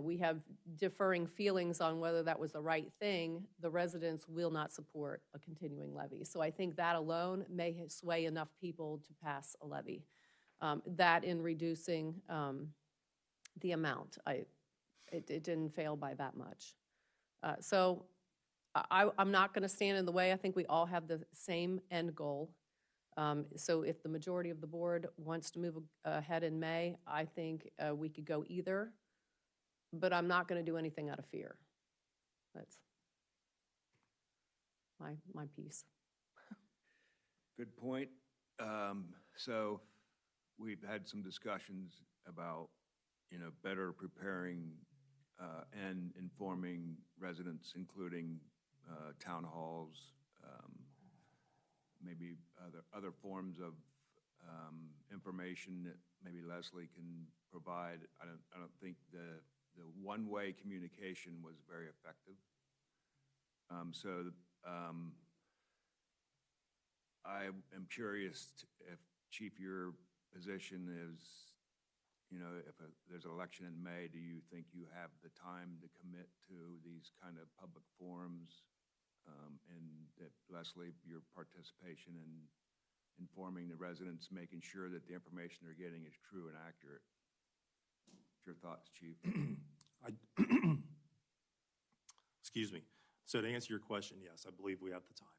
we have differing feelings on whether that was the right thing, the residents will not support a continuing levy. So I think that alone may sway enough people to pass a levy. That in reducing the amount, it didn't fail by that much. So I'm not going to stand in the way. I think we all have the same end goal. So if the majority of the board wants to move ahead in May, I think we could go either, but I'm not going to do anything out of fear. That's my piece. Good point. So we've had some discussions about, better preparing and informing residents, including town halls, maybe other forms of information that maybe Leslie can provide. I don't think the one-way communication was very effective. I am curious if, Chief, your position is, if there's an election in May, do you think you have the time to commit to these kind of public forums? And that, Leslie, your participation in informing the residents, making sure that the information they're getting is true and accurate. What's your thoughts, Chief? Excuse me. So to answer your question, yes, I believe we have the time.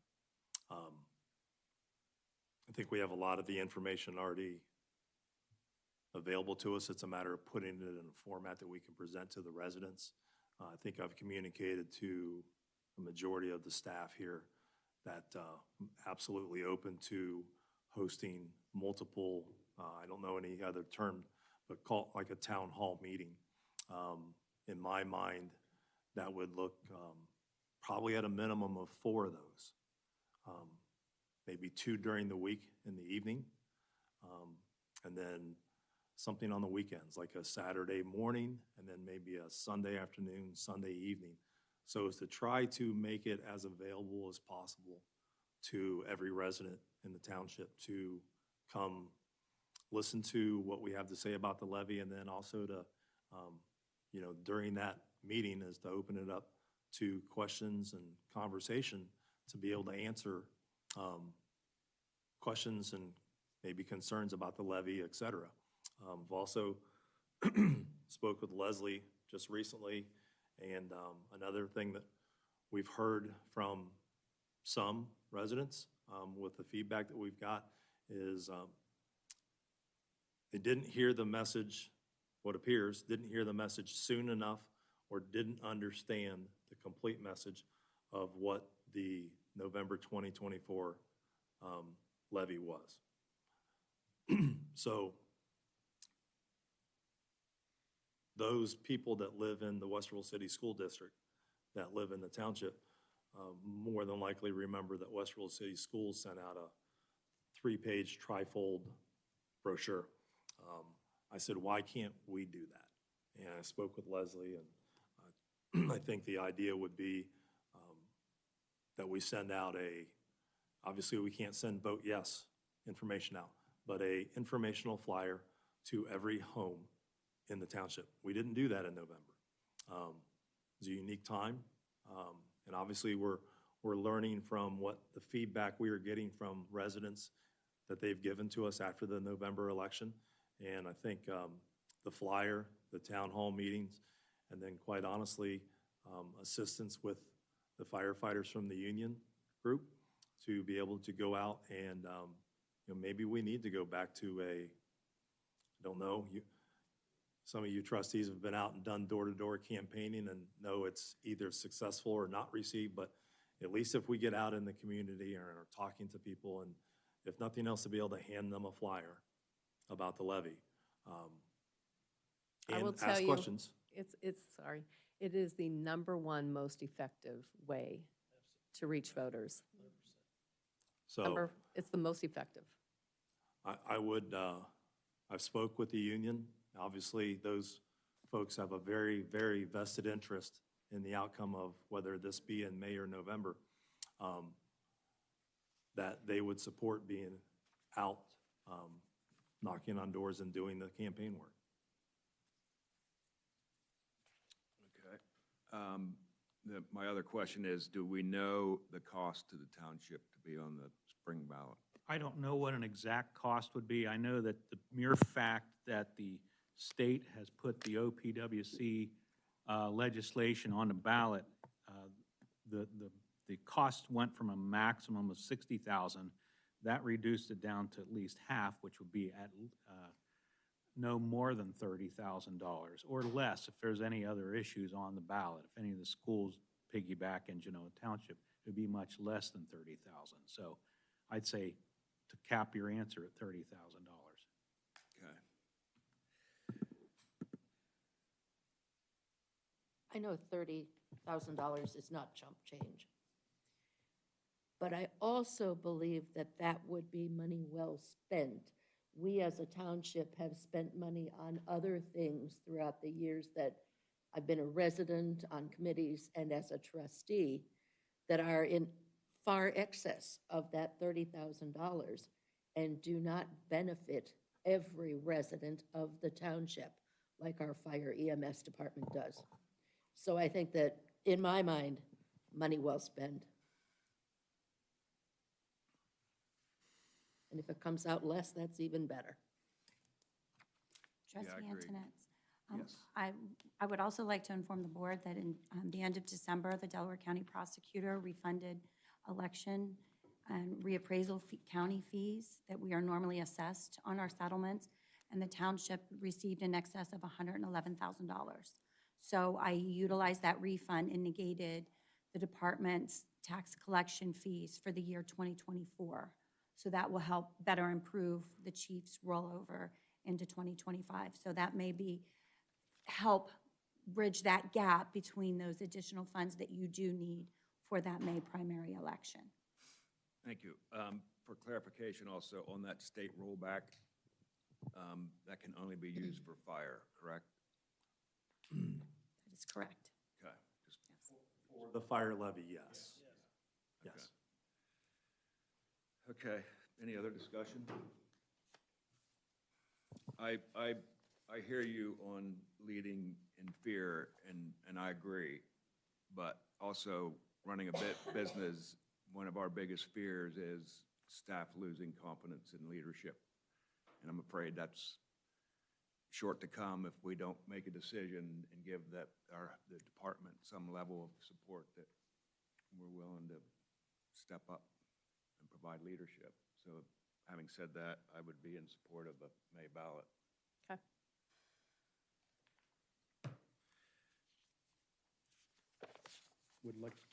I think we have a lot of the information already available to us. It's a matter of putting it in a format that we can present to the residents. I think I've communicated to the majority of the staff here that I'm absolutely open to hosting multiple, I don't know any other term, but call it like a town hall meeting. In my mind, that would look probably at a minimum of 4 of those. Maybe 2 during the week in the evening, and then something on the weekends, like a Saturday morning, and then maybe a Sunday afternoon, Sunday evening. So as to try to make it as available as possible to every resident in the township to come listen to what we have to say about the levy, and then also to, during that meeting is to open it up to questions and conversation to be able to answer questions and maybe concerns about the levy, et cetera. I've also spoke with Leslie just recently, and another thing that we've heard from some residents with the feedback that we've got is they didn't hear the message, what appears, didn't hear the message soon enough or didn't understand the complete message of what the November 2024 levy was. So those people that live in the Westerville City School District, that live in the township, more than likely remember that Westerville City Schools sent out a 3-page trifold brochure. I said, why can't we do that? And I spoke with Leslie, and I think the idea would be that we send out obviously we can't send vote yes information out, but a informational flyer to every home in the township. We didn't do that in November. It was a unique time, and obviously we're learning from what the feedback we are getting from residents that they've given to us after the November election. And I think the flyer, the town hall meetings, and then quite honestly, assistance with the firefighters from the union group to be able to go out and maybe we need to go back to I don't know, some of you trustees have been out and done door-to-door campaigning and know it's either successful or not received, but at least if we get out in the community and are talking to people, and if nothing else, to be able to hand them a flyer about the levy. I will And tell ask you, questions. it is the #1 most effective way to reach voters. So It's the most effective. I've spoke with the union. Obviously, those folks have a very, very vested interest in the outcome of whether this be in May or November, that they would support being out, knocking on doors and doing the campaign work. Okay. My other question is, do we know the cost to the township to be on the spring ballot? I don't know what an exact cost would be. I know that the mere fact that the state has put the OPWC legislation on the ballot, the cost went from a maximum of $60,000. That reduced it down to at least half, which would be at no more than $30,000 or less if there's any other issues on the ballot. If any of the schools piggyback in Genoa Township, it would be much less than $30,000. So I'd say to cap your answer at $30,000. Okay. I know $30,000 is not chump change. But I also believe that that would be money well spent. We as a township have spent money on other things throughout the years that I've been a resident on committees and as a trustee that are in far excess of that $30,000 and do not benefit every resident of the township like our fire EMS department does. So I think that, in my mind, money well spent. And if it comes out less, that's even better. Trustee I agree. Antonetts. Yes. I would also like to inform the board that in the end of December, the Delaware County prosecutor refunded election and reappraisal county fees that we are normally assessed on our settlements, and the township received in excess of $111,000. So I utilized that refund and negated the department's tax collection fees for the year 2024. So that will help better improve the chief's rollover into 2025. So that may help bridge that gap between those additional funds that you do need for that May primary election. Thank you. For clarification also, on that state rollback, that can only be used for fire, correct? That is correct. Okay. Just For the fire levy, yes. Yes. Okay, any other discussion? I hear you on leading in fear, and I agree, but also running a business, one of our biggest fears is staff losing confidence in leadership. And I'm afraid that's short to come if we don't make a decision and give the department some level of support that we're willing to step up and provide leadership. So having said that, I would be in support of a May ballot. Okay.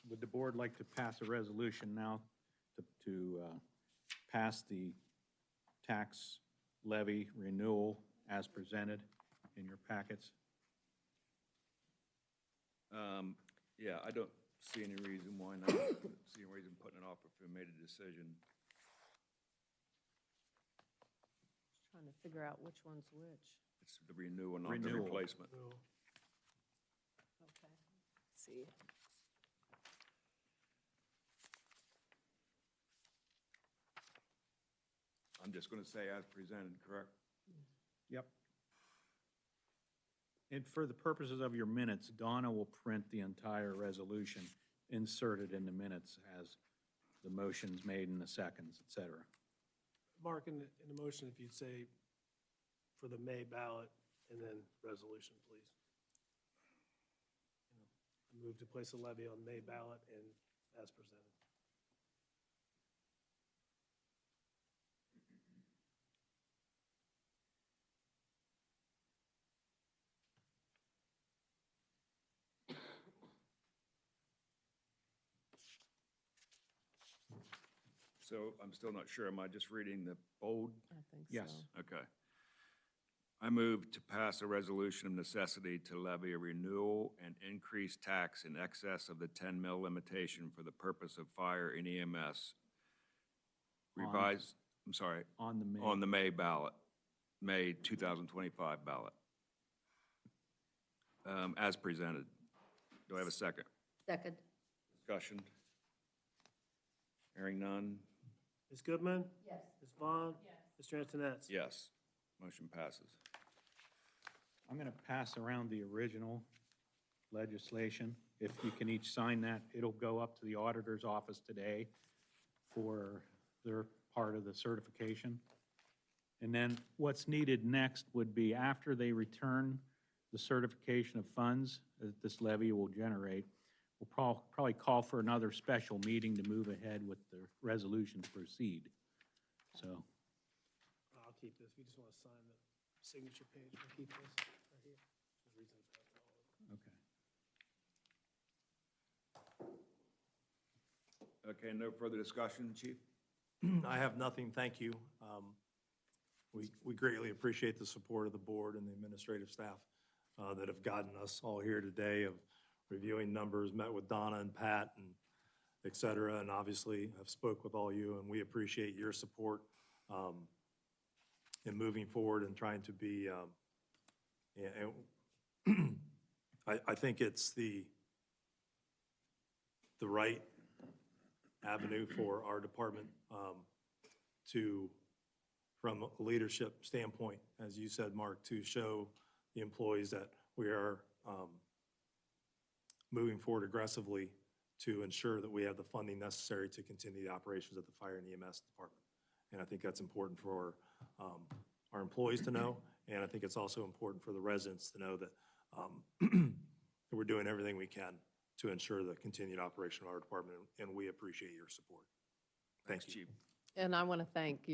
Would the board like to pass a resolution now to pass the tax levy renewal as presented in your packets? Yeah, I don't see any reason why not. See any reason putting it off if we made a decision. Just trying to figure out which one's which. It's the renewal, not the Renewal. replacement. No. Okay. Let's see. I'm just going to say as presented, correct? Yep. And for the purposes of your minutes, Donna will print the entire resolution, inserted in the minutes as the motions made and the seconds, et cetera. Mark, in the motion, if you'd say for the May ballot and then resolution, please. Move to place a levy on May ballot and as presented. So I'm still not sure. Am I just reading the bold? I think so. Yes. Okay. I move to pass a resolution of necessity to levy a renewal and increased tax in excess of the 10 mil limitation for the purpose of fire and EMS. Revised, I'm sorry, On the May. on the May ballot, May 2025 ballot. As presented. Do I have a second? Second. Discussion? Hearing none? Ms. Goodman? Yes. Ms. Vaughn? Yes. Mr. Antoinette? Yes. Motion passes. I'm going to pass around the original legislation. If you can each sign that, it'll go up to the auditor's office today for their part of the certification. And then what's needed next would be after they return the certification of funds that this levy will generate, we'll probably call for another special meeting to move ahead with the resolution to proceed. So, I'll keep this. If you just want to sign the signature page, I'll keep this right here. There's a reason to pass it all over. okay. Okay, no further discussion, Chief? I have nothing, thank you. We greatly appreciate the support of the board and the administrative staff that have gotten us all here today of reviewing numbers, met with Donna and Pat and et cetera, and obviously I've spoke with all you, and we appreciate your support in moving forward and trying to be, I think it's the right avenue for our department to, from a leadership standpoint, as you said, Mark, to show the employees that we are moving forward aggressively to ensure that we have the funding necessary to continue the operations of the fire and EMS department. And I think that's important for our employees to know, and I think it's also important for the residents to know that that we're doing everything we can to ensure the continued operation of our department, and we appreciate your support. Thanks, Chief. And I want to thank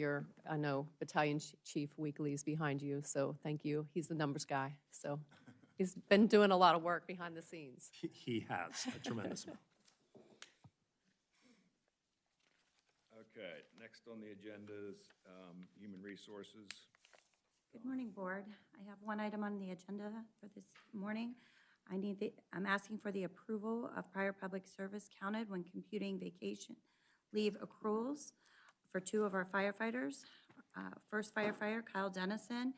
I know Battalion Chief Weekly is behind you, so thank you. He's the numbers guy, so he's been doing a lot of work behind the scenes. He has a tremendous amount. Okay, next on the agenda is Human Resources. Good morning, Board. I have one item on the agenda for this morning. I'm asking for the approval of prior public service counted when computing vacation leave accruals for 2 of our firefighters. First firefighter, Kyle Dennison,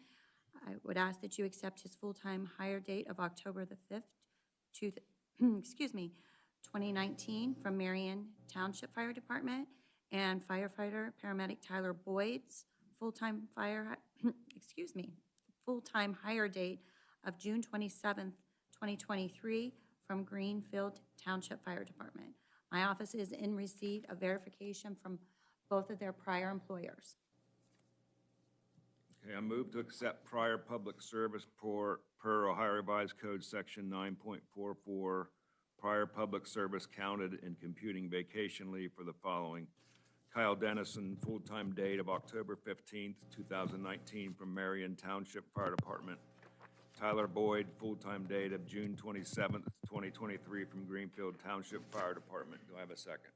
I would ask that you accept his full-time hire date of October the 5th, 2019, from Marion Township Fire Department, and firefighter, paramedic Tyler Boyd's full-time full-time hire date of June 27th, 2023, from Greenfield Township Fire Department. My office is in receipt of verification from both of their prior employers. Okay, I move to accept prior public service per Ohio Revised Code Section 9.44, prior public service counted in computing vacation leave for the following: Kyle Dennison, full-time date of October 15th, 2019, from Marion Township Fire Department. Tyler Boyd, full-time date of June 27th, 2023, from Greenfield Township Fire Department. Do I have a second?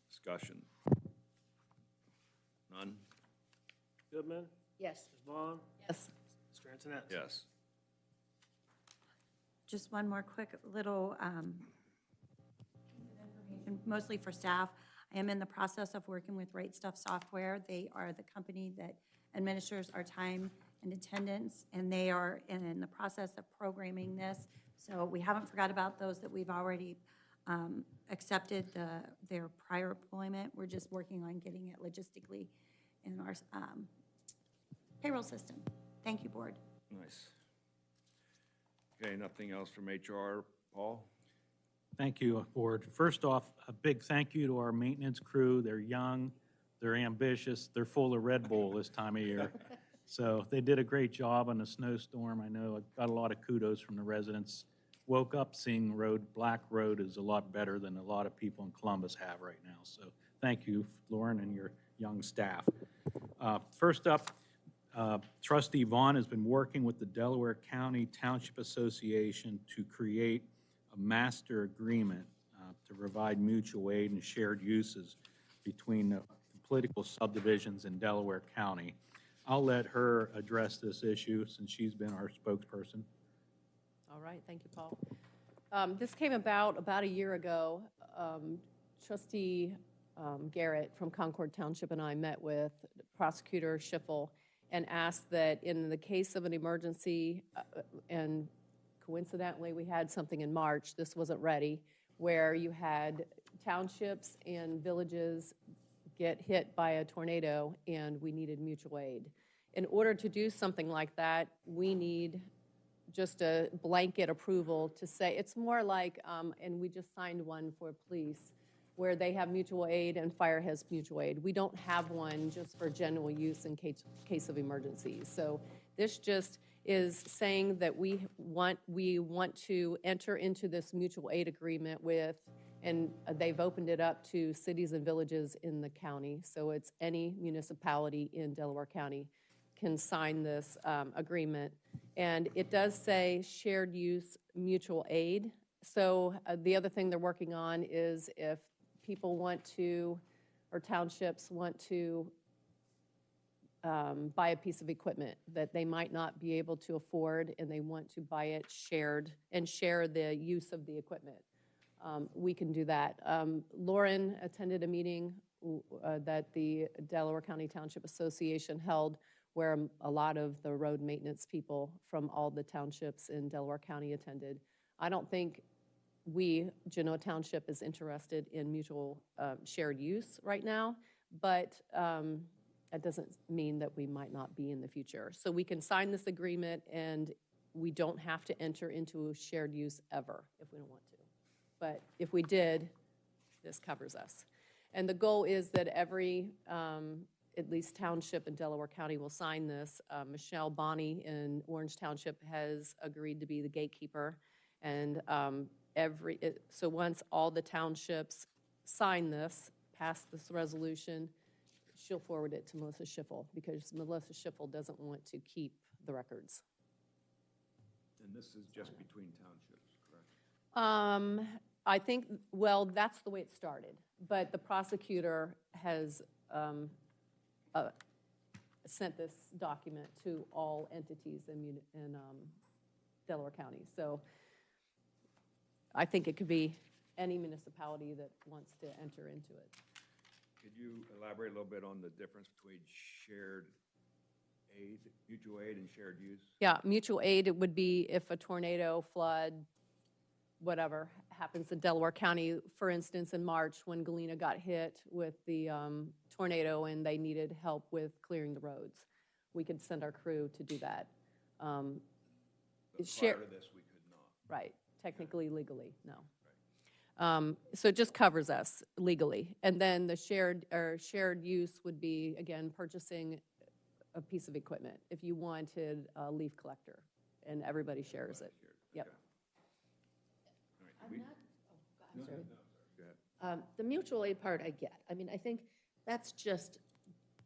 Discussion. None? Goodman, Yes. Ms. Vaughn, Yes. Mr. Antoinette. Yes. Just one more quick little information, mostly for staff. I am in the process of working with Right Stuff Software. They are the company that administers our time and attendance, and they are in the process of programming this. So we haven't forgot about those that we've already accepted their prior employment. We're just working on getting it logistically in our payroll system. Thank you, Board. Nice. Okay, nothing else from HR. Paul? Thank you, Board. First off, a big thank you to our maintenance crew. They're young, they're ambitious, they're full of Red Bull this time of year. So they did a great job on the snowstorm. I know I got a lot of kudos from the residents. Woke up seeing Black Road is a lot better than a lot of people in Columbus have right now. So thank you, Lauren, and your young staff. First up, Trustee Vaughn has been working with the Delaware County Township Association to create a master agreement to provide mutual aid and shared uses between the political subdivisions in Delaware County. I'll let her address this issue since she's been our spokesperson. All right, thank you, Paul. This came about a year ago. Trustee Garrett from Concord Township and I met with Prosecutor Schiffel and asked that in the case of an emergency, and coincidentally, we had something in March, this wasn't ready, where you had townships and villages get hit by a tornado and we needed mutual aid. In order to do something like that, we need just a blanket approval to say, it's more like, and we just signed one for police, where they have mutual aid and fire has mutual aid. We don't have one just for general use in case of emergencies. So this just is saying that we want to enter into this mutual aid agreement with, and they've opened it up to cities and villages in the county. So it's any municipality in Delaware County can sign this agreement. And it does say shared use mutual aid. So the other thing they're working on is if people want to, or townships want to buy a piece of equipment that they might not be able to afford and they want to buy it shared and share the use of the equipment, we can do that. Lauren attended a meeting that the Delaware County Township Association held where a lot of the road maintenance people from all the townships in Delaware County attended. I don't think Genoa Township is interested in mutual shared use right now, but that doesn't mean that we might not be in the future. So we can sign this agreement and we don't have to enter into shared use ever if we don't want to. But if we did, this covers us. And the goal is that every, at least township in Delaware County will sign this. Michelle Bonney in Orange Township has agreed to be the gatekeeper. And so once all the townships sign this, pass this resolution, she'll forward it to Melissa Schiffel, because Melissa Schiffel doesn't want to keep the records. And this is just between townships, correct? I think, well, that's the way it started, but the prosecutor has sent this document to all entities in Delaware County. So I think it could be any municipality that wants to enter into it. Could you elaborate a little bit on the difference between shared aid, mutual aid and shared use? Yeah, mutual aid, it would be if a tornado, flood, whatever happens in Delaware County. For instance, in March, when Galena got hit with the tornado and they needed help with clearing the roads, we could send our crew to do that. But Share- prior to this, we could not. Right, technically, legally, no. So it just covers us legally. And then the shared use would be, again, purchasing a piece of equipment. If you wanted a leaf collector, and everybody shares it. Shared, Yep. okay. All right, I'm do we- not, I'm sorry. Go ahead. The mutual aid part I get. I mean, I think that's just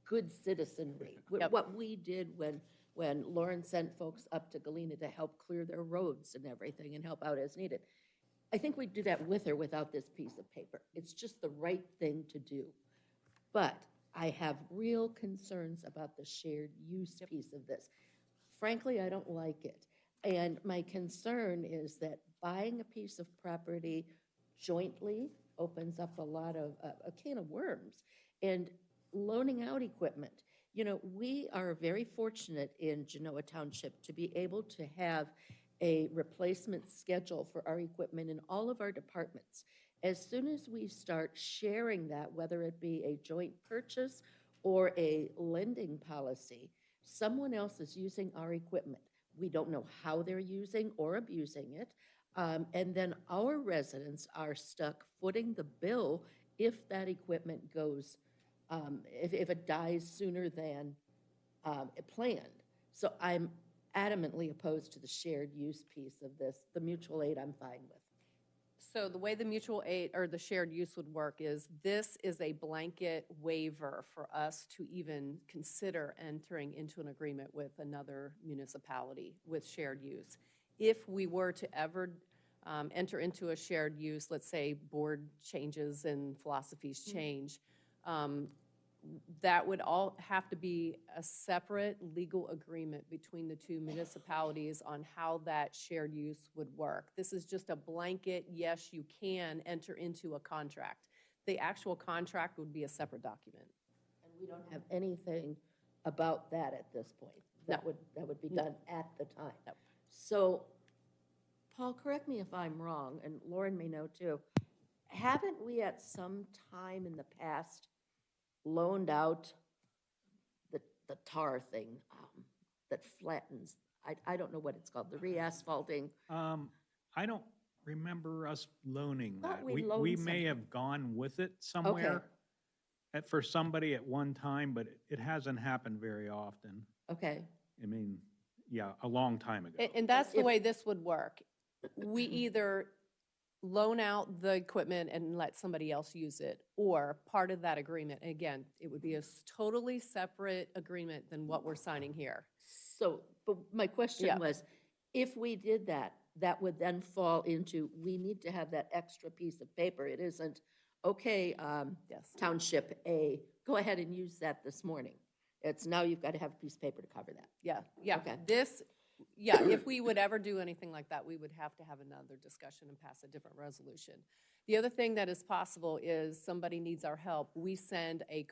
good citizenry. Yep. What we did when Lauren sent folks up to Galena to help clear their roads and everything and help out as needed. I think we'd do that with or without this piece of paper. It's just the right thing to do. But I have real concerns about the shared use piece of this. Frankly, I don't like it. And my concern is that buying a piece of property jointly opens up a lot of, a can of worms. And loaning out equipment. You know, we are very fortunate in Genoa Township to be able to have a replacement schedule for our equipment in all of our departments. As soon as we start sharing that, whether it be a joint purchase or a lending policy, someone else is using our equipment. We don't know how they're using or abusing it. And then our residents are stuck footing the bill if that equipment goes, if it dies sooner than planned. So I'm adamantly opposed to the shared use piece of this. The mutual aid I'm fine with. So the way the mutual aid or the shared use would work is this is a blanket waiver for us to even consider entering into an agreement with another municipality with shared use. If we were to ever enter into a shared use, let's say board changes and philosophies change, that would all have to be a separate legal agreement between the two municipalities on how that shared use would work. This is just a blanket, yes, you can enter into a contract. The actual contract would be a separate document. And we don't have anything about that at this point. That would be done at the time. No. So, Paul, correct me if I'm wrong, and Lauren may know too. Haven't we at some time in the past loaned out the tar thing that flattens? I don't know what it's called, the re-asphalting. I don't remember us loaning Thought that. we We loaned may something. have gone with it somewhere for somebody at one time, but it hasn't happened very often. Okay, I mean, yeah, a long time ago. And that's the If- way this would work. We either loan out the equipment and let somebody else use it, or part of that agreement, again, it would be a totally separate agreement than what we're signing here. so, but my question Yeah. was, if we did that, that would then fall into, we need to have that extra piece of paper. It isn't, okay, Yes. Township A, go ahead and use that this morning. It's now you've got to have a piece of paper to cover that. Yeah, yeah. Okay. If we would ever do anything like that, we would have to have another discussion and pass a different resolution. The other thing that is possible is somebody needs our help. We send a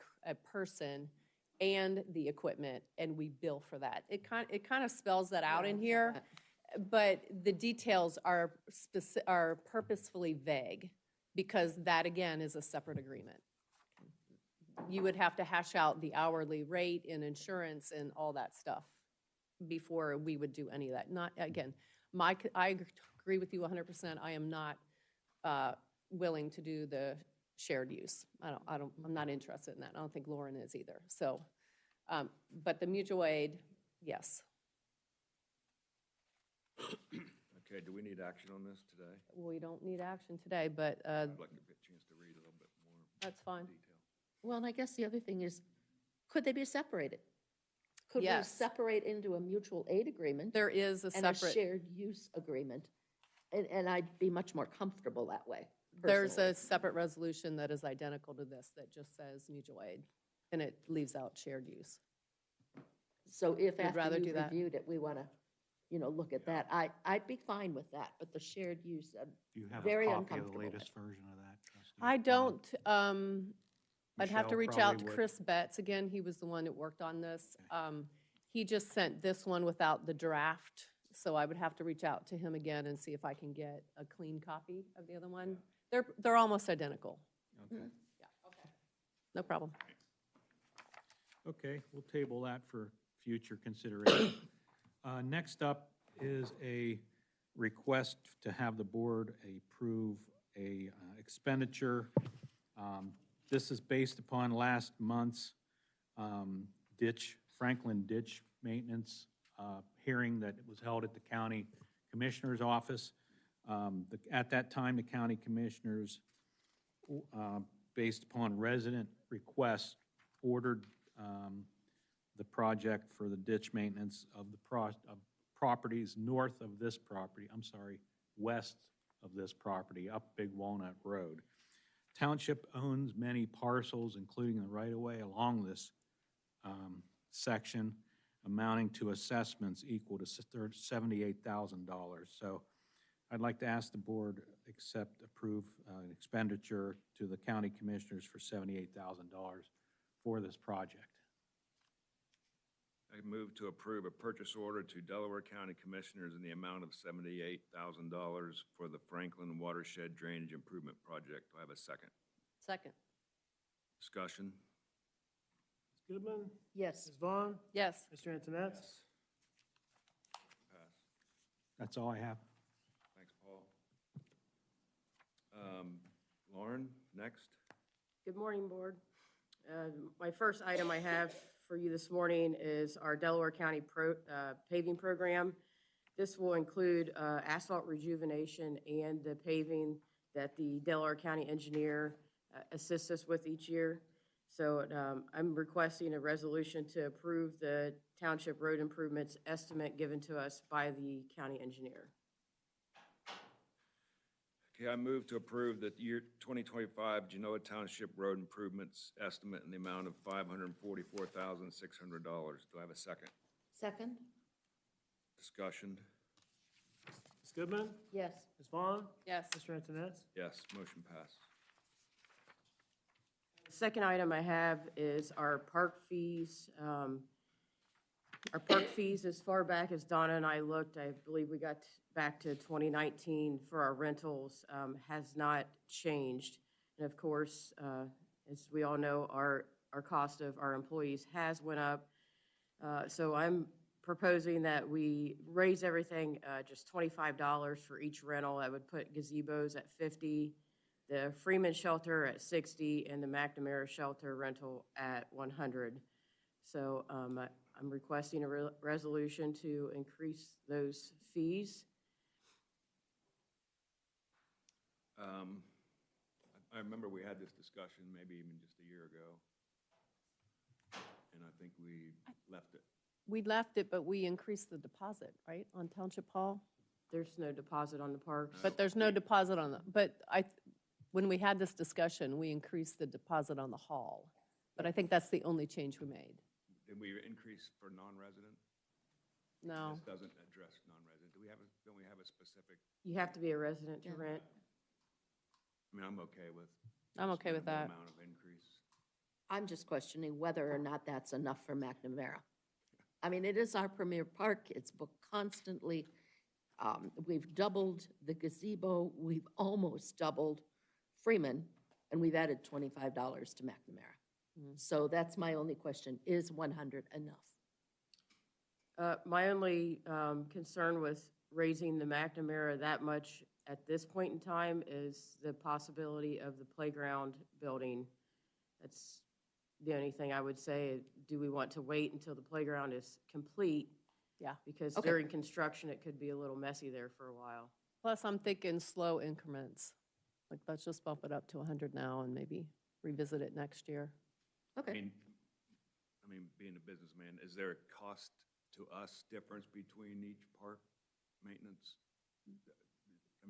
person and the equipment, and we bill for that. It kind of spells that out in here, but the details are purposefully vague, because that, again, is a separate agreement. You would have to hash out the hourly rate and insurance and all that stuff before we would do any of that. Not, again, I agree with you 100%. I am not willing to do the shared use. I'm not interested in that. I don't think Lauren is either. So, but the mutual aid, yes. Okay, do we need action on this today? We don't need action today, but I'd like to get a chance to read a little bit more that's fine. detail. Well, and I guess the other thing is, could they be separated? Could we Yes. separate into a mutual aid agreement There is a and a separate, shared use agreement? And I'd be much more comfortable that way, there's personally. a separate resolution that is identical to this that just says mutual aid, and it leaves out shared use. So if We'd rather after do you've that. reviewed it, we want to, look at that, I'd be fine with that, but the shared use, Do you have very a copy of the uncomfortable with. latest version of that, trustee? I don't, I'd have to Michelle reach out probably to would. Chris Betts again. He was the one that worked on this. He just sent this one without the draft, so I would have to reach out to him again and see if I can get a clean copy of the other one. They're almost identical. Okay. No problem. Okay, we'll table that for future consideration. Next up is a request to have the board approve a expenditure. This is based upon last month's Franklin ditch maintenance hearing that was held at the county commissioner's office. At that time, the county commissioners, based upon resident requests, ordered the project for the ditch maintenance of properties north of this property, west of this property, up Big Walnut Road. Township owns many parcels, including the right-of-way along this section, amounting to assessments equal to $78,000. So I'd like to ask the board approve an expenditure to the county commissioners for $78,000 for this project. I move to approve a purchase order to Delaware County Commissioners in the amount of $78,000 for the Franklin Watershed Drainage Improvement Project. Do I have a second? Second. Discussion? Ms. Goodman? yes, Ms. Vaughn? Yes. Mr. Antoinette? Pass. That's all I have. Thanks, Paul. Lauren, next. Good morning, Board. My first item I have for you this morning is our Delaware County paving program. This will include asphalt rejuvenation and the paving that the Delaware County engineer assists us with each year. So I'm requesting a resolution to approve the township road improvements estimate given to us by the county engineer. Okay, I move to approve the year 2025 Genoa Township Road Improvements estimate in the amount of $544,600. Do I have a second? second, Discussion? Ms. Goodman? yes, Ms. Vaughn? Yes. Mr. Antoinette? Yes, motion passed. The second item I have is our park fees. Our park fees, as far back as Donna and I looked, I believe we got back to 2019 for our rentals, has not changed. And of course, as we all know, our cost of our employees has went up. So I'm proposing that we raise everything just $25 for each rental. I would put gazebos at $50, the Freeman Shelter at $60, and the McNamara Shelter rental at $100. So I'm requesting a resolution to increase those fees. I remember we had this discussion maybe even just a year ago, and I think we left it. We left it, but we increased the deposit, right, on Township Hall? There's no deposit on the parks. But there's no deposit on the, but when we had this discussion, we increased the deposit on the hall. But I think that's the only change we made. Did we increase for non-resident? No. This doesn't address non-resident. Don't we have a specific, You have to be a resident to Yeah. rent. I mean, I'm okay with. I'm just okay with minimal that. Amount of increase. I'm just questioning whether or not that's enough for McNamara. I mean, it is our premier park, it's booked constantly. We've doubled the gazebo, we've almost doubled Freeman, and we've added $25 to McNamara. So that's my only question, is 100 enough? My only concern with raising the McNamara that much at this point in time is the possibility of the playground building. That's the only thing I would say. Do we want to wait until the playground is complete? Yeah. Because Okay. during construction, it could be a little messy there for a while. Plus, I'm thinking slow increments. Like, let's just bump it up to 100 now and maybe revisit it next year. Okay. Being a businessman, is there a cost to us difference between each park maintenance?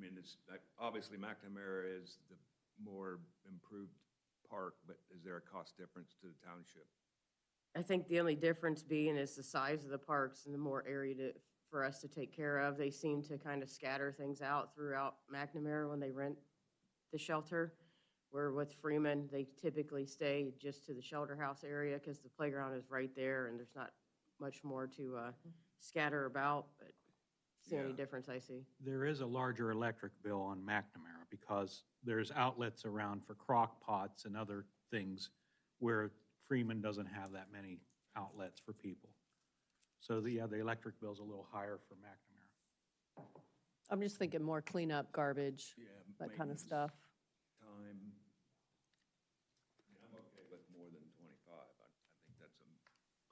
It's, like, obviously McNamara is the more improved park, but is there a cost difference to the township? I think the only difference being is the size of the parks and the more area for us to take care of. They seem to kind of scatter things out throughout McNamara when they rent the shelter, where with Freeman, they typically stay just to the shelter house area because the playground is right there and there's not much more to scatter about, but it's the only Yeah. difference I see. There is a larger electric bill on McNamara because there's outlets around for crock pots and other things where Freeman doesn't have that many outlets for people. So the electric bill's a little higher for McNamara. I'm just thinking more cleanup, garbage, Yeah, that kind of maintenance, stuff. Time. I'm okay with more than 25. I think that's a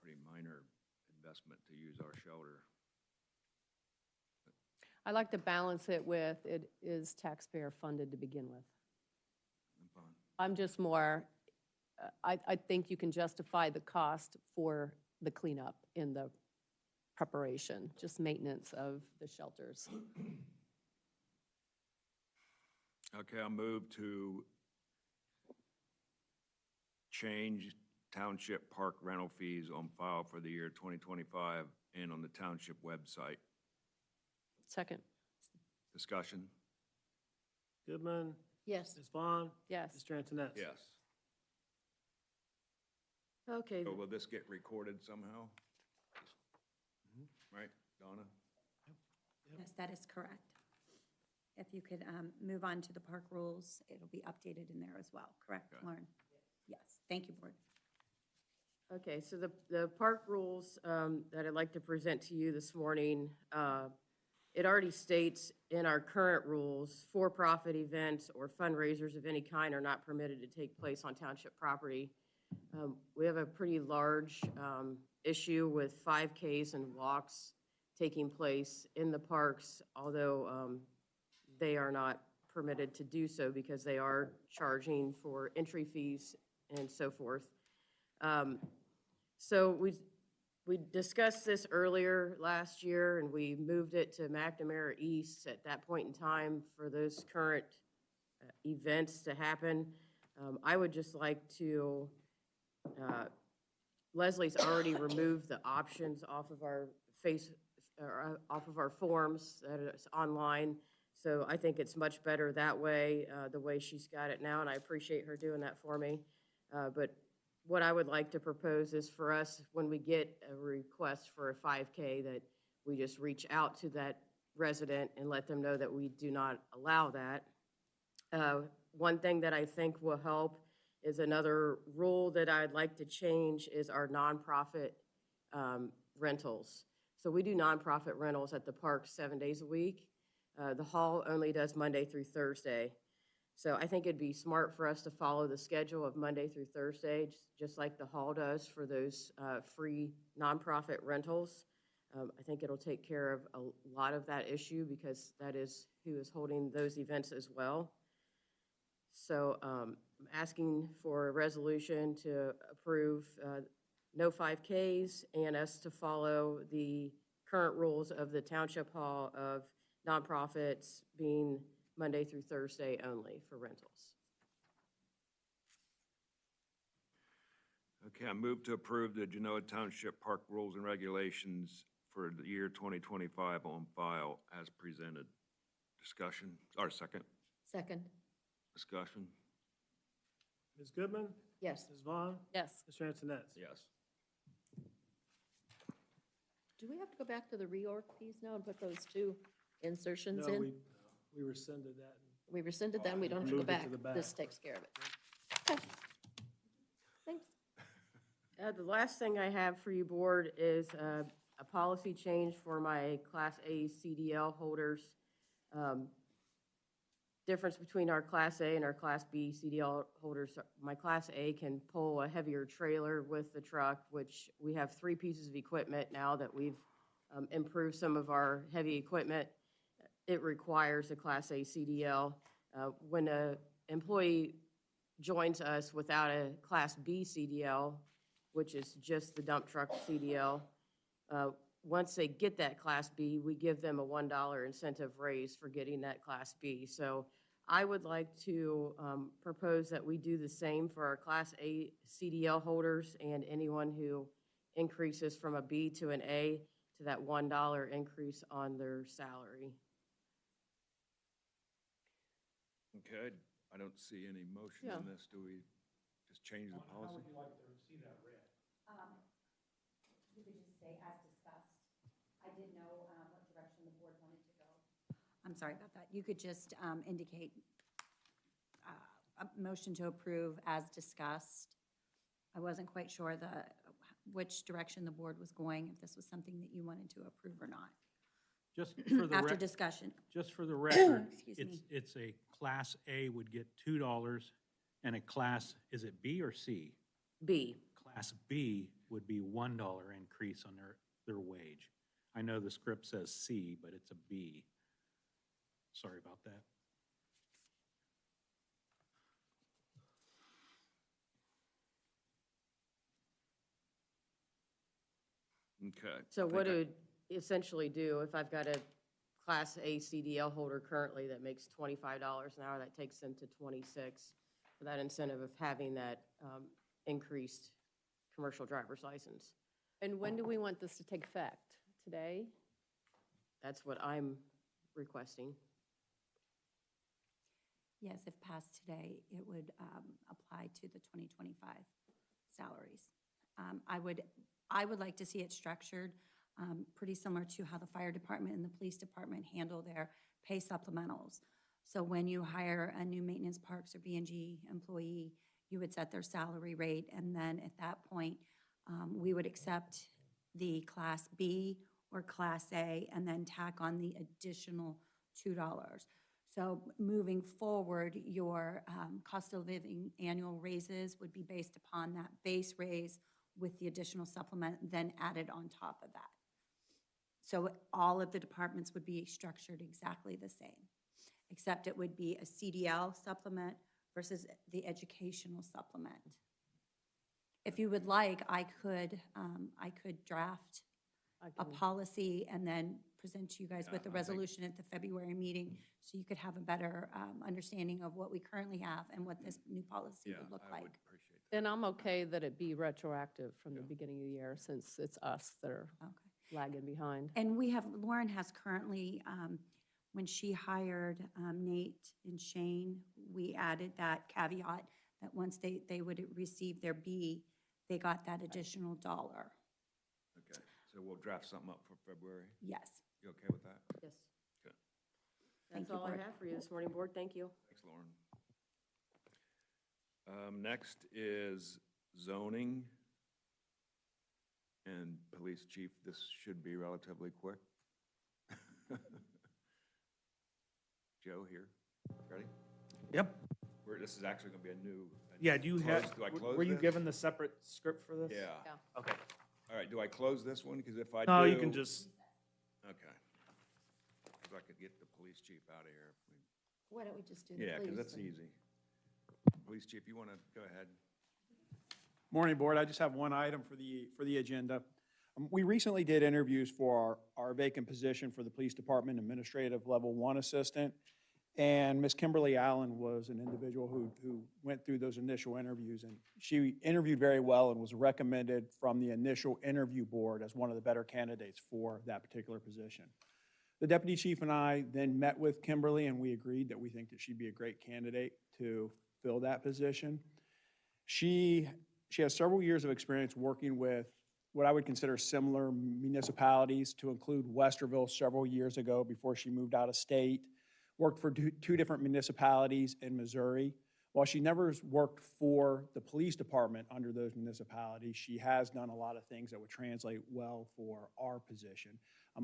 pretty minor investment to use our shelter. I like to balance it with, it is taxpayer funded to begin with. I'm fine. I'm just more, I think you can justify the cost for the cleanup in the preparation, just maintenance of the shelters. Okay, I'll move to change township park rental fees on file for the year 2025 and on the township website. Second, Discussion? Goodman, Yes. Ms. Vaughn, yes. Mr. Antoinette. Yes. Okay, So will this get recorded somehow? Right, Donna? Yes, that is correct. If you could move on to the park rules, it'll be updated in there as well, correct, Okay. Lauren? Yes, thank you, Board. okay, so the park rules that I'd like to present to you this morning, it already states in our current rules, for-profit events or fundraisers of any kind are not permitted to take place on township property. We have a pretty large issue with 5Ks and walks taking place in the parks, although they are not permitted to do so because they are charging for entry fees and so forth. So we discussed this earlier last year, and we moved it to McNamara East at that point in time for those current events to happen. I would just like to, Leslie's already removed the options off of our off of our forms that is online. So I think it's much better that way, the way she's got it now, and I appreciate her doing that for me. But what I would like to propose is for us, when we get a request for a 5K, that we just reach out to that resident and let them know that we do not allow that. One thing that I think will help is another rule that I'd like to change is our nonprofit rentals. So we do nonprofit rentals at the park 7 days a week. The hall only does Monday through Thursday. So I think it'd be smart for us to follow the schedule of Monday through Thursday, just like the hall does for those free nonprofit rentals. I think it'll take care of a lot of that issue because that is who is holding those events as well. So I'm asking for a resolution to approve no 5Ks and us to follow the current rules of the Township Hall of nonprofits being Monday through Thursday only for rentals. Okay, I move to approve the Genoa Township Park Rules and Regulations for the year 2025 on file as presented. Discussion, or second, Second. discussion? Ms. Goodman, Yes. Ms. Vaughn, Yes. Mr. Antoinette. Yes. Do we have to go back to the reorg piece now and put those two insertions No, in? we rescinded that. We rescinded them, we don't have to go Moved it back. to the back. This takes care of it. Okay. Thanks. The last thing I have for you, Board, is a policy change for my Class A CDL holders. Difference between our Class A and our Class B CDL holders. My Class A can pull a heavier trailer with the truck, which we have 3 pieces of equipment now that we've improved some of our heavy equipment. It requires a Class A CDL. When an employee joins us without a Class B CDL, which is just the dump truck CDL, once they get that Class B, we give them a $1 incentive raise for getting that Class B. So I would like to propose that we do the same for our Class A CDL holders and anyone who increases from a B to an A to that $1 increase on their salary. Okay, I don't see any motion Yeah. in this. Do we just change the policy? You could just say as discussed. I didn't know what direction the board wanted to go. I'm sorry about that. You could just indicate a motion to approve as discussed. I wasn't quite sure which direction the board was going, if this was something that you wanted to approve or not. Just for the After record, discussion. just for the record, Excuse it's a Class A would get $2, and a Class, is it B or C? B. Class B would be $1 increase on their wage. I know the script says C, but it's a B. Sorry about that. Okay. So I what think it would essentially do, if I've got a Class A CDL holder currently that makes $25 an hour, that takes them to 26 for that incentive of having that increased commercial driver's license. And when do we want this to take effect? Today? That's what I'm requesting. Yes, if passed today, it would apply to the 2025 salaries. I would like to see it structured pretty similar to how the fire department and the police department handle their pay supplementals. So when you hire a new maintenance parks or B&G employee, you would set their salary rate, and then at that point, we would accept the Class B or Class A and then tack on the additional $2. So moving forward, your cost of living annual raises would be based upon that base raise with the additional supplement then added on top of that. So all of the departments would be structured exactly the same, except it would be a CDL supplement versus the educational supplement. If you would like, I could draft a policy and then present to you guys with a I think- resolution at the February meeting, so you could have a better understanding of what we currently have and what this new policy Yeah, would look I like. would appreciate that. And I'm okay that it be retroactive from the Yeah. beginning of the year, since it's us that are Okay. lagging behind. And Lauren has currently, when she hired Nate and Shane, we added that caveat that once they would receive their B, they got that additional $1. Okay, so we'll draft something up for February. Yes. You okay with that? Yes. Okay. Thank That's you, all I Board. have for you this morning, Board. Thank you. Thanks, Lauren. Next is zoning and police chief. This should be relatively quick. Joe here, ready? Yep. This is actually gonna be a new. Yeah, do you have, Do I close were you this? given the separate script for this? Yeah. Okay. All right, do I close this one? Because if I do. No, you can just, Okay. Because I could get the police chief out of here. if we- Why don't we just do the Yeah, because police that's thing? easy. Police chief, you want to go ahead? Morning, Board. I just have one item for the agenda. We recently did interviews for our vacant position for the Police Department Administrative Level 1 Assistant. And Ms. Kimberly Allen was an individual who went through those initial interviews. And she interviewed very well and was recommended from the initial interview board as one of the better candidates for that particular position. The deputy chief and I then met with Kimberly, and we agreed that we think that she'd be a great candidate to fill that position. She has several years of experience working with what I would consider similar municipalities, to include Westerville several years ago before she moved out of state. Worked for two different municipalities in Missouri. While she never worked for the police department under those municipalities, she has done a lot of things that would translate well for our position.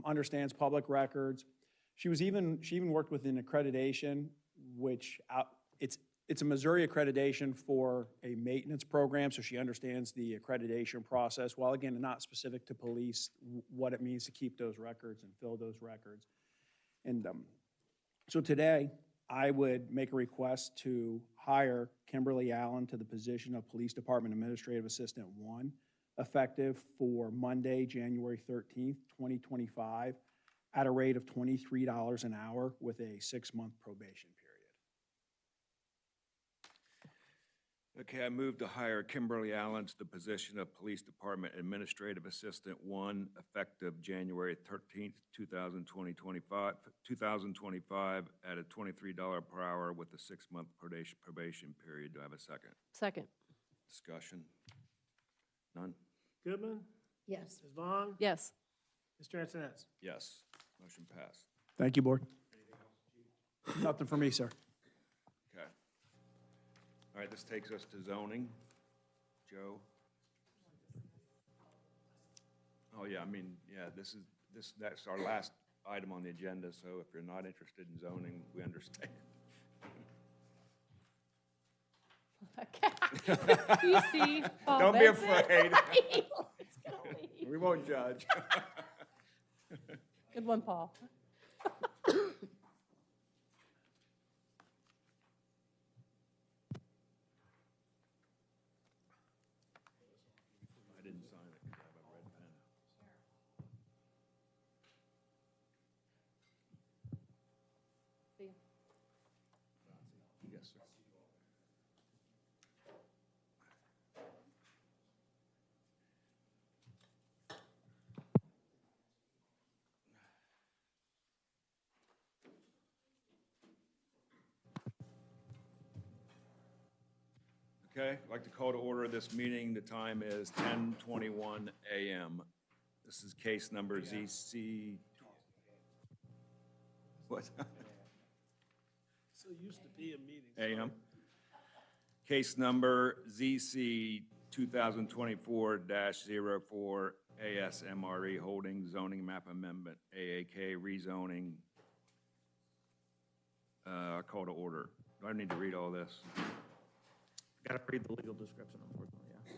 Understands public records. She even worked with an accreditation, which it's a Missouri accreditation for a maintenance program, so she understands the accreditation process, while again, not specific to police, what it means to keep those records and fill those records. And so today, I would make a request to hire Kimberly Allen to the position of Police Department Administrative Assistant 1, effective for Monday, January 13th, 2025, at a rate of $23 an hour with a 6-month probation period. Okay, I move to hire Kimberly Allen to the position of Police Department Administrative Assistant 1, effective January 13th, 2025, at a $23 per hour with a 6-month probation period. Do I have a second? Second. Discussion? None? Goodman, Yes. Ms. Vaughn, Yes. Mr. Antoinette. Yes. Motion passed. Thank you, Board. Nothing for me, sir. Okay. All right, this takes us to zoning. Joe? Oh, yeah, I mean, yeah, that's our last item on the agenda, so if you're not interested in zoning, we understand. You see, Paul Don't be Benson? afraid. Let's go. We won't judge. Good one, Paul. I didn't sign it because I have a red pen. Yes, sir. Okay, I'd like to call to order this meeting. The time is 10:21 a.m. This is case number ZC. What? So used to be a meeting. AM. Case number ZC 2024-04 ASMRE Holdings Zoning Map Amendment, AAK rezoning. Call to order. Do I need to read all this? Got to read the legal description, unfortunately, yeah.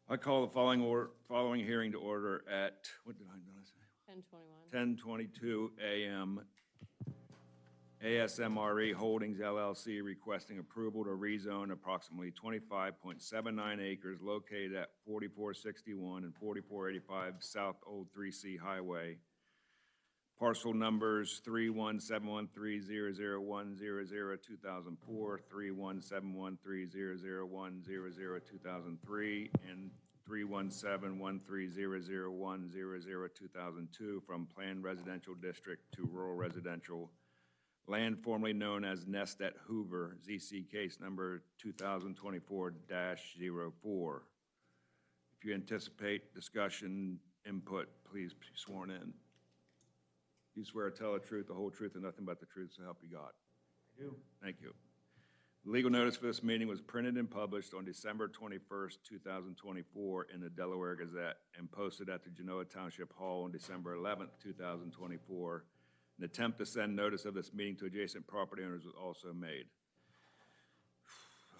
I call the following hearing to order at, what did I say? 10:21. 10:22 a.m. ASMRE Holdings LLC requesting approval to rezone approximately 25.79 acres located at 4461 and 4485 South Old 3C Highway. Parcel numbers 317130010002004, 317130010002003, and 317130010002002 from Planned Residential District to Rural Residential. Land formerly known as Nest at Hoover, ZC case number 2024-04. If you anticipate discussion, input, please be sworn in. You swear to tell the truth, the whole truth, and nothing but the truth, so help you God. I do. Thank you. The legal notice for this meeting was printed and published on December 21st, 2024 in the Delaware Gazette and posted at the Genoa Township Hall on December 11th, 2024. An attempt to send notice of this meeting to adjacent property owners was also made.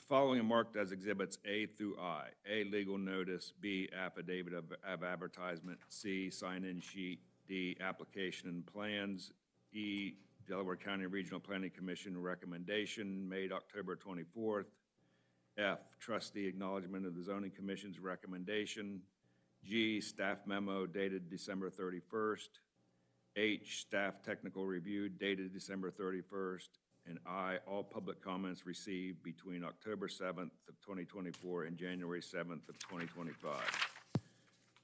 Following are marked as exhibits A through I. A, legal notice. B, affidavit of advertisement. C, sign-in sheet. D, application and plans. E, Delaware County Regional Planning Commission recommendation made October 24th. F, trustee acknowledgement of the zoning commission's recommendation. G, staff memo dated December 31st. H, staff technical review dated December 31st. And I, all public comments received between October 7th of 2024 and January 7th of 2025.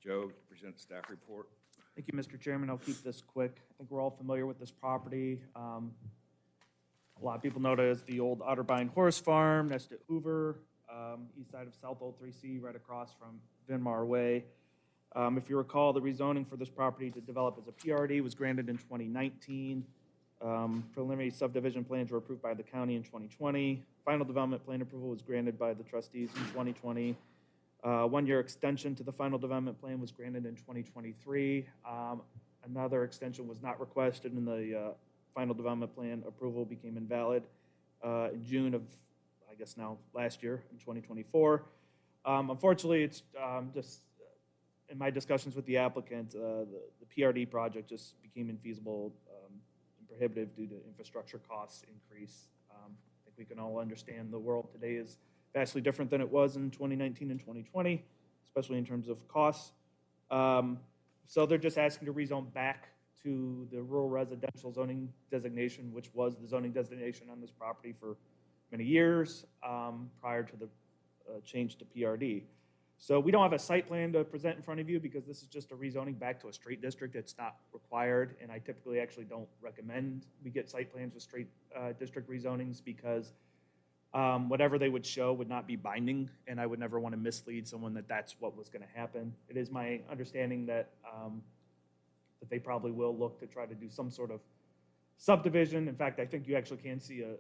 Joe, present staff report. Thank you, Mr. Chairman. I'll keep this quick. I think we're all familiar with this property. A lot of people know it as the old Otterbein Horse Farm, next to Hoover, east side of South Old 3C, right across from Vinmar Way. If you recall, the rezoning for this property to develop as a PRD was granted in 2019. Preliminary subdivision plans were approved by the county in 2020. Final development plan approval was granted by the trustees in 2020. 1-year extension to the final development plan was granted in 2023. Another extension was not requested, and the final development plan approval became invalid in June of, I guess now, last year, in 2024. Unfortunately, it's just, in my discussions with the applicant, the PRD project just became infeasible prohibitive due to infrastructure costs increase. I think we can all understand the world today is vastly different than it was in 2019 and 2020, especially in terms of costs. So they're just asking to rezone back to the rural residential zoning designation, which was the zoning designation on this property for many years prior to the change to PRD. So we don't have a site plan to present in front of you because this is just a rezoning back to a straight district. It's not required, and I typically actually don't recommend we get site plans with straight district rezonings because whatever they would show would not be binding, and I would never want to mislead someone that that's what was going to happen. It is my understanding that that they probably will look to try to do some sort of subdivision. In fact, I think you actually can see a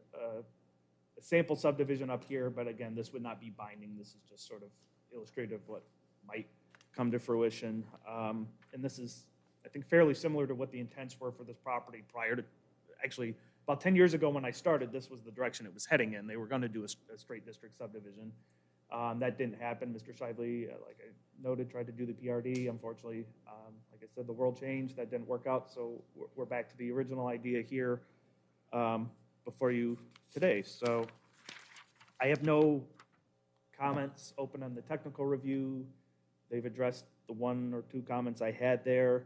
sample subdivision up here, but again, this would not be binding. This is just sort of illustrative of what might come to fruition. And this is, I think, fairly similar to what the intents were for this property prior to, actually, about 10 years ago when I started, this was the direction it was heading in. They were going to do a straight district subdivision. That didn't happen. Mr. Shively, like I noted, tried to do the PRD. Unfortunately, like I said, the world changed. That didn't work out, so we're back to the original idea here before you today. So I have no comments open on the technical review. They've addressed the 1 or 2 comments I had there.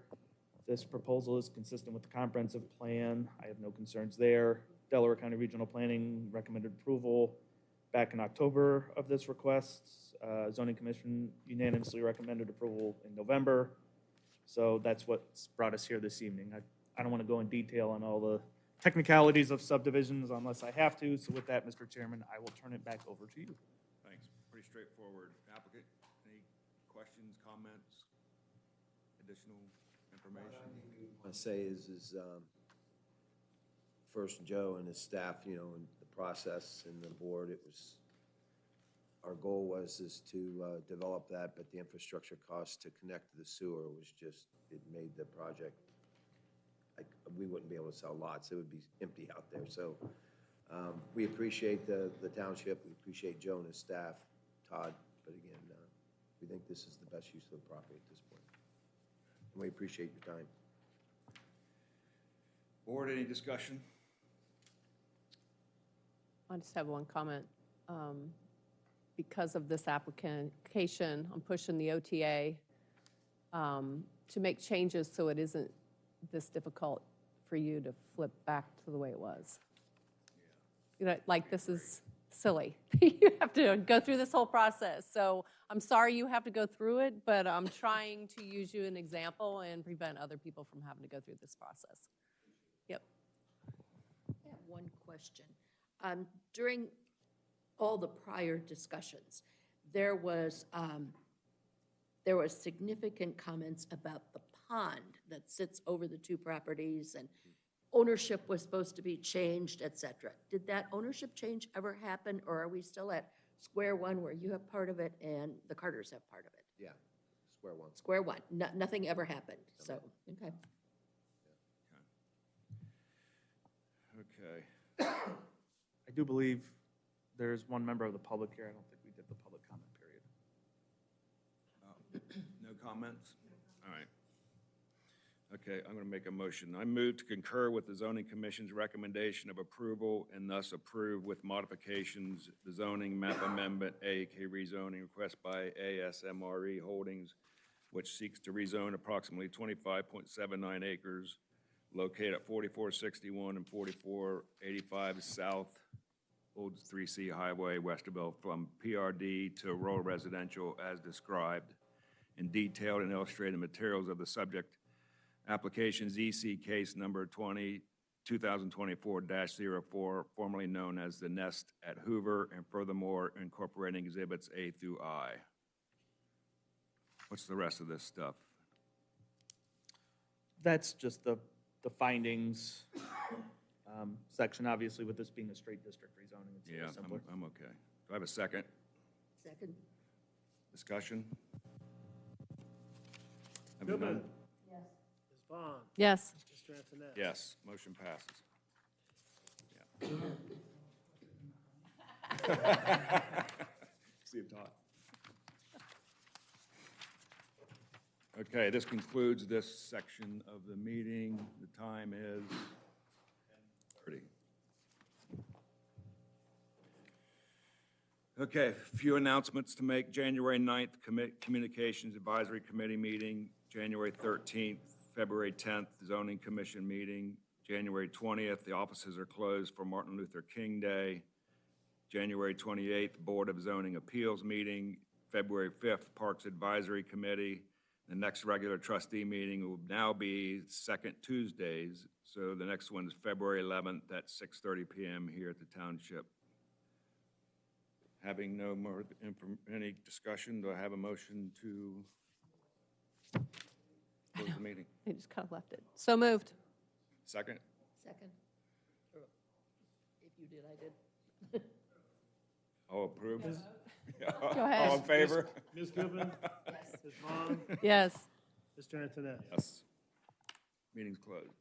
This proposal is consistent with the comprehensive plan. I have no concerns there. Delaware County Regional Planning recommended approval back in October of this request. Zoning Commission unanimously recommended approval in November. So that's what's brought us here this evening. I don't want to go in detail on all the technicalities of subdivisions unless I have to. So with that, Mr. Chairman, I will turn it back over to you. Thanks. Pretty straightforward. Applicant, any questions, comments, additional information? I say is first Joe and his staff, you know, and the process and the board, it was, our goal was to develop that, but the infrastructure cost to connect to the sewer was just, it made the project, like, we wouldn't be able to sell lots. It would be empty out there. So we appreciate the township. We appreciate Joe and his staff, Todd, but again, we think this is the best use of the property at this point. And we appreciate your time. Board, any discussion? I just have one comment. Because of this application, I'm pushing the OTA to make changes so it isn't this difficult for you to flip back to the way it was. You know, like, this is silly. You have to go through this whole process. So I'm sorry you have to go through it, but I'm trying to use you an example and prevent other people from having to go through this process. Yep. I have one question. During all the prior discussions, there was significant comments about the pond that sits over the 2 properties, and ownership was supposed to be changed, et cetera. Did that ownership change ever happen, or are we still at square one where you have part of it and the Carters have part of it? Yeah, square one. Square one. Nothing ever happened, so, okay. Okay. I do believe there's one member of the public here. I don't think we did the public comment period. No comments? All right. Okay, I'm going to make a motion. I move to concur with the zoning commission's recommendation of approval and thus approve with modifications the zoning map amendment AAK rezoning request by ASMRE Holdings, which seeks to rezone approximately 25.79 acres located at 4461 and 4485 South Old 3C Highway, Westerville, from PRD to rural residential as described in detailed and illustrated materials of the subject applications EC case number 2024-04, formerly known as the Nest at Hoover, and furthermore incorporating exhibits A through I. What's the rest of this stuff? That's just the findings section, obviously, with this being a straight district rezoning. It's a Yeah, little simpler. I'm okay. Do I have a second? Second. Discussion? Have you Goodman. none? Ms. Vaughn. Yes. Mr. Antoinette. Yes, motion passes. See you, Todd. Okay, this concludes this section of the meeting. The time is Okay, a few announcements to make. January 9th, Communications Advisory Committee meeting. January 13th, February 10th, Zoning Commission meeting. January 20th, the offices are closed for Martin Luther King Day. January 28th, Board of Zoning Appeals meeting. February 5th, Parks Advisory Committee. The next regular trustee meeting will now be second Tuesdays. So the next one is February 11th at 6:30 PM here at the Township. Having no more, any discussion, do I have a motion to close the meeting? They just kind of left it. So moved. Second? Second? Or if you did, I did. All approved? Go ahead. All in favor? Ms. Goodman? Yes. Ms. Vaughn? Yes. Mr. Antoinette? Yes. Meeting's closed.